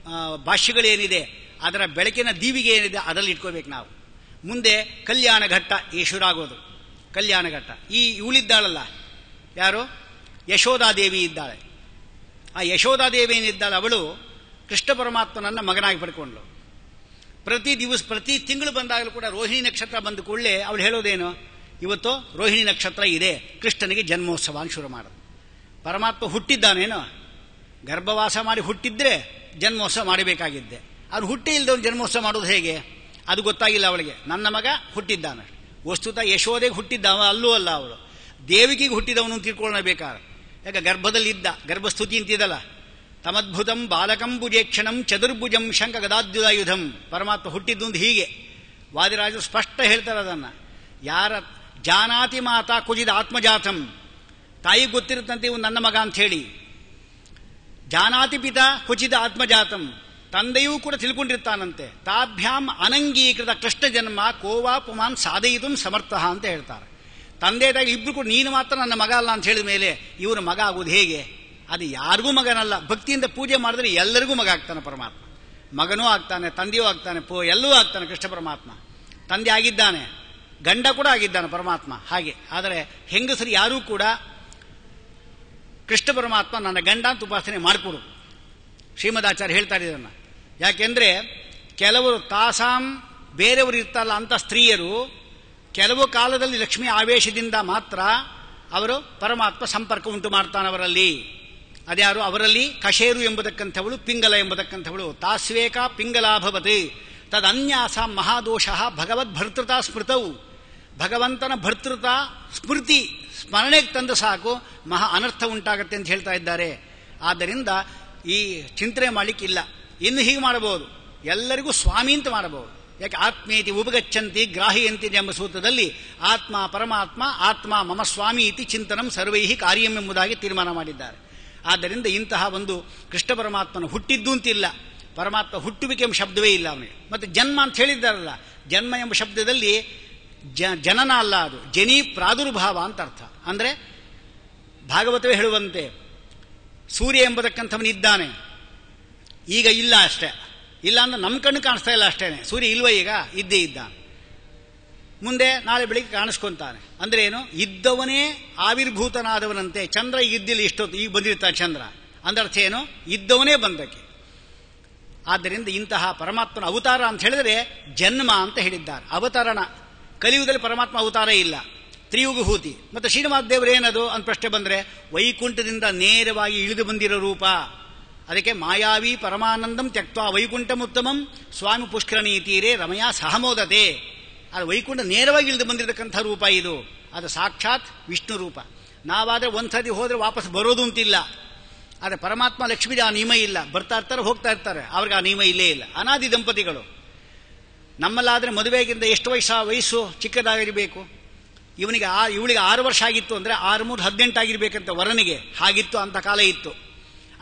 Speaker 1: ಭಾಷ್ಯಗಳೇನಿದೆ ಅದರ ಬೆಳಕಿನ ದೀವಿಗೆ ಏನಿದೆ ಅದರಲ್ಲಿ ಇಟ್ಕೋಬೇಕು ನಾವು. ಮುಂದೆ ಕಲ್ಯಾಣ ಘಟ್ಟ ಶುರುವಾಗೋದು. ಕಲ್ಯಾಣ ಘಟ್ಟ ಈ ಇವಳಿದ್ದಾಳಲ್ಲ, ಯಾರು? ಯಶೋಧಾದೇವಿ ಇದ್ದಾಳೆ. ಆ ಯಶೋಧಾದೇವಿ ಏನಿದ್ದಾಳೆ ಅವಳು ಕೃಷ್ಣ ಪರಮಾತ್ಮನನ್ನ ಮಗನಾಗಿ ಪಡ್ಕೊಂಡ್ಳು. ಪ್ರತಿ ತಿಂಗಳು ಬಂದಾಗಲೂ ಕೂಡ ರೋಹಿಣಿ ನಕ್ಷತ್ರ ಬಂದ ಕೂಡಲೇ ಅವಳು ಹೇಳೋದೇನು? ಇವತ್ತು ರೋಹಿಣಿ ನಕ್ಷತ್ರ ಇದೆ, ಕೃಷ್ಣನಿಗೆ ಜನ್ಮೋತ್ಸವ ಅಂತ ಶುರು ಮಾಡೋದು. ಪರಮಾತ್ಮ ಹುಟ್ಟಿದ್ದಾನೇನೋ, ಗರ್ಭವಾಸ ಮಾಡಿ ಹುಟ್ಟಿದ್ರೆ ಜನ್ಮೋತ್ಸವ ಮಾಡಬೇಕಾಗಿದ್ದೆ. ಅವ್ನು ಹುಟ್ಟೇ ಇಲ್ಲದವನು ಜನ್ಮೋತ್ಸವ ಮಾಡೋದು ಹೇಗೆ? ಅದು ಗೊತ್ತಾಗಿಲ್ಲ ಅವಳಿಗೆ. ನನ್ನ ಮಗ ಹುಟ್ಟಿದ್ದಾನೆ. ವಸ್ತುತ ಯಶೋದೆಗೆ ಹುಟ್ಟಿದ್ದವ ಅಲ್ಲೂ ಅಲ್ಲ, ಅವಳು ದೇವಿಕಿಗೆ ಹುಟ್ಟಿದವನು ತಿಳ್ಕೊಳ್ಳಬೇಕಾದ್ರೆ. ಯಾಕೆ ಗರ್ಭದಲ್ಲಿದ್ದ, ಗರ್ಭಸ್ತುತಿ ಅಂತಿದ್ದಲ್ಲ, ತಮದ್ಭುತಂ ಬಾಲಕಂಬುಜೇಕ್ಷಣಂ ಚತುರ್ಭುಜಂ ಶಂಖ ಗದಾದ್ಯುಧಾಯುಧಂ. ಪರಮಾತ್ಮ ಹುಟ್ಟಿದ್ದು ಅಂತ ಹೀಗೆ ವಾದಿರಾಜರು ಸ್ಪಷ್ಟ ಹೇಳ್ತಾರೆ ಅದನ್ನು. ಯಾರ ಜಾನಾತಿ ಮಾತಾ ಕುಜಿದ ಆತ್ಮಜಾತಂ, ತಾಯಿ ಗೊತ್ತಿರುತ್ತಂತೆ ಇವು ನನ್ನ ಮಗ ಅಂತ ಹೇಳಿ. ಜಾನಾತಿ ಪಿತಾ ಕುಚಿದ ಆತ್ಮಜಾತಂ, ತಂದೆಯೂ ಕೂಡ ತಿಳ್ಕೊಂಡಿರ್ತಾನಂತೆ. ತಾಭ್ಯಾಂ ಅನಂಗೀಕೃತ ಕೃಷ್ಣ ಜನ್ಮ ಕೋವಾ ಪುಮಾನ್ ಸಾಧಯಿತು ಸಮರ್ಥ ಅಂತ ಹೇಳ್ತಾರೆ. ತಂದೆ ತಾಯಿ ಇಬ್ರು ಕೂಡ ನೀನು ಮಾತ್ರ ನನ್ನ ಮಗ ಅಲ್ಲ ಅಂತ ಹೇಳಿದ ಮೇಲೆ ಇವನು ಮಗ ಆಗುವುದು ಹೇಗೆ? ಅದು ಯಾರಿಗೂ ಮಗನಲ್ಲ. ಭಕ್ತಿಯಿಂದ ಪೂಜೆ ಮಾಡಿದ್ರೆ ಎಲ್ಲರಿಗೂ ಮಗ ಆಗ್ತಾನೆ ಪರಮಾತ್ಮ. ಮಗನೂ ಆಗ್ತಾನೆ, ತಂದೆಯೂ ಆಗ್ತಾನೆ, ಎಲ್ಲವೂ ಆಗ್ತಾನೆ ಕೃಷ್ಣ ಪರಮಾತ್ಮ. ತಂದೆ ಆಗಿದ್ದಾನೆ, ಗಂಡ ಕೂಡ ಆಗಿದ್ದಾನೆ ಪರಮಾತ್ಮ. ಹಾಗೆ ಆದರೆ ಹೆಂಗಸರು ಯಾರೂ ಕೂಡ ಕೃಷ್ಣ ಪರಮಾತ್ಮ ನನ್ನ ಗಂಡ ಅಂತ ಉಪಾಸನೆ ಮಾಡಿಕೊಡು. ಶ್ರೀಮದಾಚಾರ್ಯ ಹೇಳ್ತಾರೆ ಇದನ್ನು. ಯಾಕೆಂದ್ರೆ ಕೆಲವರು ತಾಸಾಂ ಬೇರೆಯವರು ಇರ್ತಾರಲ್ಲ ಅಂತ ಸ್ತ್ರೀಯರು ಕೆಲವು ಕಾಲದಲ್ಲಿ ಲಕ್ಷ್ಮೀ ಆವೇಶದಿಂದ ಮಾತ್ರ ಅವರು ಪರಮಾತ್ಮ ಸಂಪರ್ಕ ಉಂಟು ಮಾಡ್ತಾನವರಲ್ಲಿ. ಅದ್ಯಾರು? ಅವರಲ್ಲಿ ಕಶೇರು ಎಂಬುದಕ್ಕಂಥವಳು, ಪಿಂಗಲ ಎಂಬುದಕ್ಕಂಥವಳು. ತಾಸ್ವೇಕ ಪಿಂಗಲಾಭವತ್ ತದನ್ಯಾಸ ಮಹಾದೋಷ ಭಗವದ್ ಭರ್ತೃತಾ ಸ್ಮೃತವು. ಭಗವಂತನ ಭರ್ತೃತ ಸ್ಮೃತಿ ಸ್ಮರಣೆಗೆ ತಂದು ಸಾಕು ಮಹಾ ಅನರ್ಥ ಉಂಟಾಗತ್ತೆ ಅಂತ ಹೇಳ್ತಾ ಇದ್ದಾರೆ. ಆದ್ದರಿಂದ ಈ ಚಿಂತನೆ ಮಾಡಲಿಕ್ಕಿಲ್ಲ. ಇನ್ನು ಹೀಗೆ ಮಾಡಬಹುದು, ಎಲ್ಲರಿಗೂ ಸ್ವಾಮಿ ಅಂತ ಮಾಡಬಹುದು. ಯಾಕೆ ಆತ್ಮೇತಿ ಉಪಗಚ್ಚಂತಿ ಗ್ರಾಹಿಯಂತಿ ಎಂಬ ಸೂತ್ರದಲ್ಲಿ ಆತ್ಮ ಪರಮಾತ್ಮ ಆತ್ಮ ಮಮ ಸ್ವಾಮಿ ಇತಿ ಚಿಂತನಂ ಸರ್ವೈಹಿ ಕಾರ್ಯಂ ಎಂಬುದಾಗಿ ತೀರ್ಮಾನ ಮಾಡಿದ್ದಾರೆ. ಆದ್ದರಿಂದ ಇಂತಹ ಒಂದು ಕೃಷ್ಣ ಪರಮಾತ್ಮನ ಹುಟ್ಟಿದ್ದು ಅಂತಿಲ್ಲ, ಪರಮಾತ್ಮ ಹುಟ್ಟುವಿಕೆ ಎಂಬ ಶಬ್ದವೇ ಇಲ್ಲ ಅವನಿಗೆ. ಮತ್ತೆ ಜನ್ಮ ಅಂತ ಹೇಳಿದ್ದಾರಲ್ಲ, ಜನ್ಮ ಎಂಬ ಶಬ್ದದಲ್ಲಿ ಜನನ ಅಲ್ಲ, ಅದು ಜನಿ ಪ್ರಾದುರ್ಭಾವ ಅಂತ ಅರ್ಥ. ಅಂದರೆ ಭಾಗವತವೇ ಹೇಳುವಂತೆ ಸೂರ್ಯ ಎಂಬುದಕ್ಕಂಥವನಿದ್ದಾನೆ, ಈಗ ಇಲ್ಲ ಅಷ್ಟೇ. ಇಲ್ಲ ಅಂದ್ರೆ ನಮ್ಮ ಕಣ್ಣು ಕಾಣಿಸ್ತಾ ಇಲ್ಲ ಅಷ್ಟೇನೆ. ಸೂರ್ಯ ಇಲ್ವ? ಈಗ ಇದ್ದೇ ಇದ್ದಾನೆ, ಮುಂದೆ ನಾಳೆ ಬೆಳಿಗ್ಗೆ ಕಾಣಿಸ್ಕೊಂತಾನೆ. ಅಂದ್ರೆ ಏನು? ಇದ್ದವನೇ ಆವಿರ್ಭೂತನಾದವನಂತೆ. ಚಂದ್ರ ಈಗ ಇದ್ದಿಲ್ಲ, ಇಷ್ಟೊತ್ತು ಈಗ ಬಂದಿರ್ತಾನೆ ಚಂದ್ರ. ಅಂದರ್ಥ ಏನು? ಇದ್ದವನೇ ಬಂದಕ್ಕೆ. ಆದ್ದರಿಂದ ಇಂತಹ ಪರಮಾತ್ಮನ ಅವತಾರ ಅಂತ ಹೇಳಿದರೆ ಜನ್ಮ ಅಂತ ಹೇಳಿದ್ದಾರೆ. ಅವತರಣ ಕಲಿಯುಗದಲ್ಲಿ ಪರಮಾತ್ಮ ಅವತಾರ ಇಲ್ಲ, ತ್ರಿಯುಗಭೂತಿ. ಮತ್ತು ಶ್ರೀನಿವಾಸ ದೇವರು ಏನದು ಅಂತ ಪ್ರಶ್ನೆ ಬಂದರೆ ವೈಕುಂಠದಿಂದ ನೇರವಾಗಿ ಇಳಿದು ಬಂದಿರೋ ರೂಪ. ಅದಕ್ಕೆ ಮಾಯಾವಿ ಪರಮಾನಂದಂ ತ್ಯಕ್ತ್ವಾ ವೈಕುಂಠಮುತ್ತಮಂ ಸ್ವಾಮಿ ಪುಷ್ಕರಣಿ ತೀರೆ ರಮಯ ಸಹಮೋದತೆ. ಅದು ವೈಕುಂಠ ನೇರವಾಗಿ ಇಳಿದು ಬಂದಿರತಕ್ಕಂಥ ರೂಪ ಇದು. ಅದು ಸಾಕ್ಷಾತ್ ವಿಷ್ಣು ರೂಪ. ನಾವಾದರೆ ಒಂದ್ಸತಿ ಹೋದರೆ ವಾಪಸ್ ಬರೋದು ಅಂತಿಲ್ಲ. ಆದರೆ ಪರಮಾತ್ಮ ಲಕ್ಷ್ಮೀಗೆ ಆ ನಿಯಮ ಇಲ್ಲ. ಬರ್ತಾ ಇರ್ತಾರೆ, ಹೋಗ್ತಾ ಇರ್ತಾರೆ, ಅವ್ರಿಗೆ ಆ ನಿಯಮ ಇಲ್ಲೇ ಇಲ್ಲ. ಅನಾದಿ ದಂಪತಿಗಳು. ನಮ್ಮಲ್ಲಾದರೆ ಮದುವೆಗಿಂತ ಎಷ್ಟು ವಯಸ್ಸು ಚಿಕ್ಕದಾಗಿರಬೇಕು. ಇವಳಿಗೆ 6 ವರ್ಷ ಆಗಿತ್ತು ಅಂದರೆ 6 3 18 ಆಗಿರ್ಬೇಕಂತ ವರನಿಗೆ. ಹಾಗಿತ್ತು, ಅಂತ ಕಾಲ ಇತ್ತು.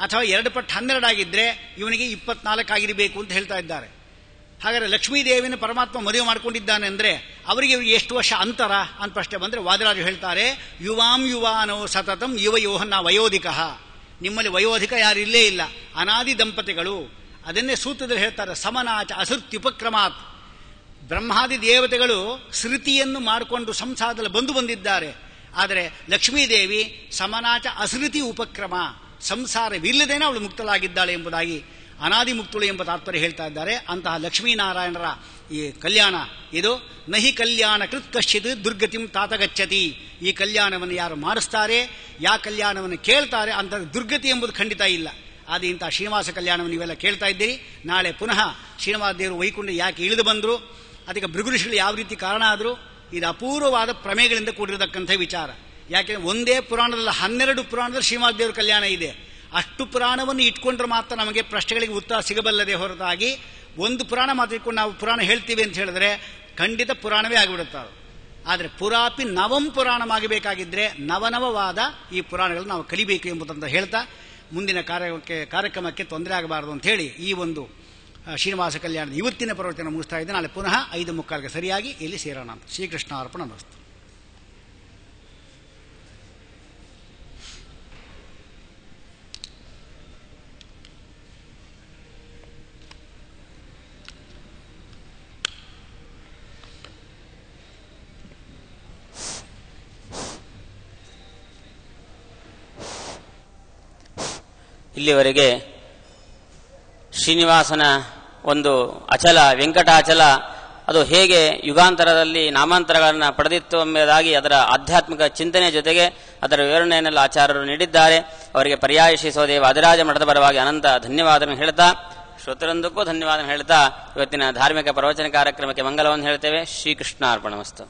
Speaker 1: ಅಥವಾ 2 ಪಟ್ಟು 12 ಆಗಿದ್ರೆ ಇವನಿಗೆ 24 ಆಗಿರಬೇಕು ಅಂತ ಹೇಳ್ತಾ ಇದ್ದಾರೆ. ಹಾಗಾದರೆ ಲಕ್ಷ್ಮೀದೇವಿನ ಪರಮಾತ್ಮ ಮದುವೆ ಮಾಡಿಕೊಂಡಿದ್ದಾನೆ ಅಂದರೆ ಅವರಿಗೆ ಎಷ್ಟು ವರ್ಷ ಅಂತರ ಅಂತ ಪ್ರಶ್ನೆ ಬಂದರೆ ವಾದಿರಾಜರು ಹೇಳ್ತಾರೆ, ಯುವಾಂ ಯುವಾನೋ ಸತತಂ ಯುವಯೋಹನ್ನ ವಯೋಧಿಕಃ. ನಿಮ್ಮಲ್ಲಿ ವಯೋಧಿಕ ಯಾರು ಇಲ್ಲೇ ಇಲ್ಲ, ಅನಾದಿ ದಂಪತಿಗಳು. ಅದನ್ನೇ ಸೂತ್ರದಲ್ಲಿ ಹೇಳ್ತಾರೆ, ಸಮನಾಚ ಅಸೃತ್ಯುಪಕ್ರಮಾತ್. ಬ್ರಹ್ಮಾದಿ ದೇವತೆಗಳು ಶ್ರುತಿಯನ್ನು ಮಾಡಿಕೊಂಡು ಸಂಸಾರದಲ್ಲಿ ಬಂದಿದ್ದಾರೆ. ಆದರೆ ಲಕ್ಷ್ಮೀದೇವಿ ಸಮನಾಚ ಅಸೃತಿ ಉಪಕ್ರಮ, ಸಂಸಾರವಿಲ್ಲದೇನೆ ಅವಳು ಮುಕ್ತಳಾಗಿದ್ದಾಳೆ ಎಂಬುದಾಗಿ ಅನಾದಿ ಮುಕ್ತಳು ಎಂಬ ತಾತ್ಪರ್ಯ ಹೇಳ್ತಾ ಇದ್ದಾರೆ. ಅಂತಹ ಲಕ್ಷ್ಮೀನಾರಾಯಣರ ಈ ಕಲ್ಯಾಣ ಇದು ನಹಿ ಕಲ್ಯಾಣ ಕೃತ್ ಕಶ್ಚಿತ್ ದುರ್ಗತಿಂ ತಾತಗಚ್ಚತಿ. ಈ ಕಲ್ಯಾಣವನ್ನು ಯಾರು ಮಾಡಿಸ್ತಾರೆ, ಯಾ ಕಲ್ಯಾಣವನ್ನು ಕೇಳ್ತಾರೆ ಅಂತ ದುರ್ಗತಿ ಎಂಬುದು ಖಂಡಿತ ಇಲ್ಲ. ಆದರೆ ಇಂಥ ಶ್ರೀನಿವಾಸ ಕಲ್ಯಾಣವನ್ನು ನೀವೆಲ್ಲ ಕೇಳ್ತಾ ಇದ್ದೀರಿ. ನಾಳೆ ಪುನಃ ಶ್ರೀನಿವಾಸ ದೇವರು ವೈಕುಂಠ ಯಾಕೆ ಇಳಿದು ಬಂದರು, ಅದಕ್ಕೆ ಭೃಗುಋಷಿಗಳು ಯಾವ ರೀತಿ ಕಾರಣ ಆದರೂ, ಇದು ಅಪೂರ್ವವಾದ ಪ್ರಮೇಯಗಳಿಂದ ಕೂಡಿರತಕ್ಕಂಥ ವಿಚಾರ. ಯಾಕೆಂದರೆ ಒಂದೇ ಪುರಾಣದಲ್ಲಿ 12 ಪುರಾಣದಲ್ಲಿ ಶ್ರೀನಿವಾಸ ದೇವರ ಕಲ್ಯಾಣ ಇದೆ. ಅಷ್ಟು ಪುರಾಣವನ್ನು ಇಟ್ಕೊಂಡ್ರೆ ಮಾತ್ರ ನಮಗೆ ಪ್ರಶ್ನೆಗಳಿಗೆ ಉತ್ತರ ಸಿಗಬಲ್ಲದೆ ಹೊರತಾಗಿ ಒಂದು ಪುರಾಣ ಮಾತ್ರ ಇಟ್ಕೊಂಡು ನಾವು ಪುರಾಣ ಹೇಳ್ತೀವಿ ಅಂತ ಹೇಳಿದ್ರೆ ಖಂಡಿತ ಪುರಾಣವೇ ಆಗಿಬಿಡುತ್ತಾರೆ. ಆದರೆ ಪುರಾಪಿ ನವಂ ಪುರಾಣವಾಗಬೇಕಾಗಿದ್ದರೆ ನವನವವಾದ ಈ ಪುರಾಣಗಳನ್ನು ನಾವು ಕಲಿಬೇಕು ಎಂಬುದಂತ ಹೇಳ್ತಾ ಮುಂದಿನ ಕಾರ್ಯಕ್ರಮಕ್ಕೆ ತೊಂದರೆ ಆಗಬಾರದು ಅಂತ ಹೇಳಿ ಈ ಒಂದು ಶ್ರೀನಿವಾಸ ಕಲ್ಯಾಣದ ಇವತ್ತಿನ ಪ್ರವಚನ ಮುಗಿಸ್ತಾ ಇದ್ದೆ. ನಾಳೆ ಪುನಃ 5:45 ಸರಿಯಾಗಿ ಇಲ್ಲಿ ಸೇರೋಣ ಅಂತ. ಶ್ರೀಕೃಷ್ಣ ಅರ್ಪಣ ಮಸ್ತು.
Speaker 2: ಇಲ್ಲಿವರೆಗೆ ಶ್ರೀನಿವಾಸನ ಒಂದು ಅಚಲ ವೆಂಕಟಾಚಲ ಅದು ಹೇಗೆ ಯುಗಾಂತರದಲ್ಲಿ ನಾಮಾಂತರಗಳನ್ನು ಪಡೆದಿತ್ತು ಎಂಬುದಾಗಿ ಅದರ ಆಧ್ಯಾತ್ಮಿಕ ಚಿಂತನೆ ಜೊತೆಗೆ ಅದರ ವಿವರಣೆಯನ್ನೆಲ್ಲ ಆಚಾರ್ಯರು ನೀಡಿದ್ದಾರೆ. ಅವರಿಗೆ ಪರ್ಯಾಯ ಶ್ರೀ ಸೋದೇವ ವಾದಿರಾಜ ಮಠದ ಪರವಾಗಿ ಅನಂತ ಧನ್ಯವಾದವನ್ನು ಹೇಳ್ತಾ, ಶ್ರೋತೃಂದಕ್ಕೂ ಧನ್ಯವಾದ ಹೇಳ್ತಾ ಇವತ್ತಿನ ಧಾರ್ಮಿಕ ಪ್ರವಚನ ಕಾರ್ಯಕ್ರಮಕ್ಕೆ ಮಂಗಲವನ್ನು ಹೇಳ್ತೇವೆ. ಶ್ರೀಕೃಷ್ಣ ಅರ್ಪಣಮಸ್ತು.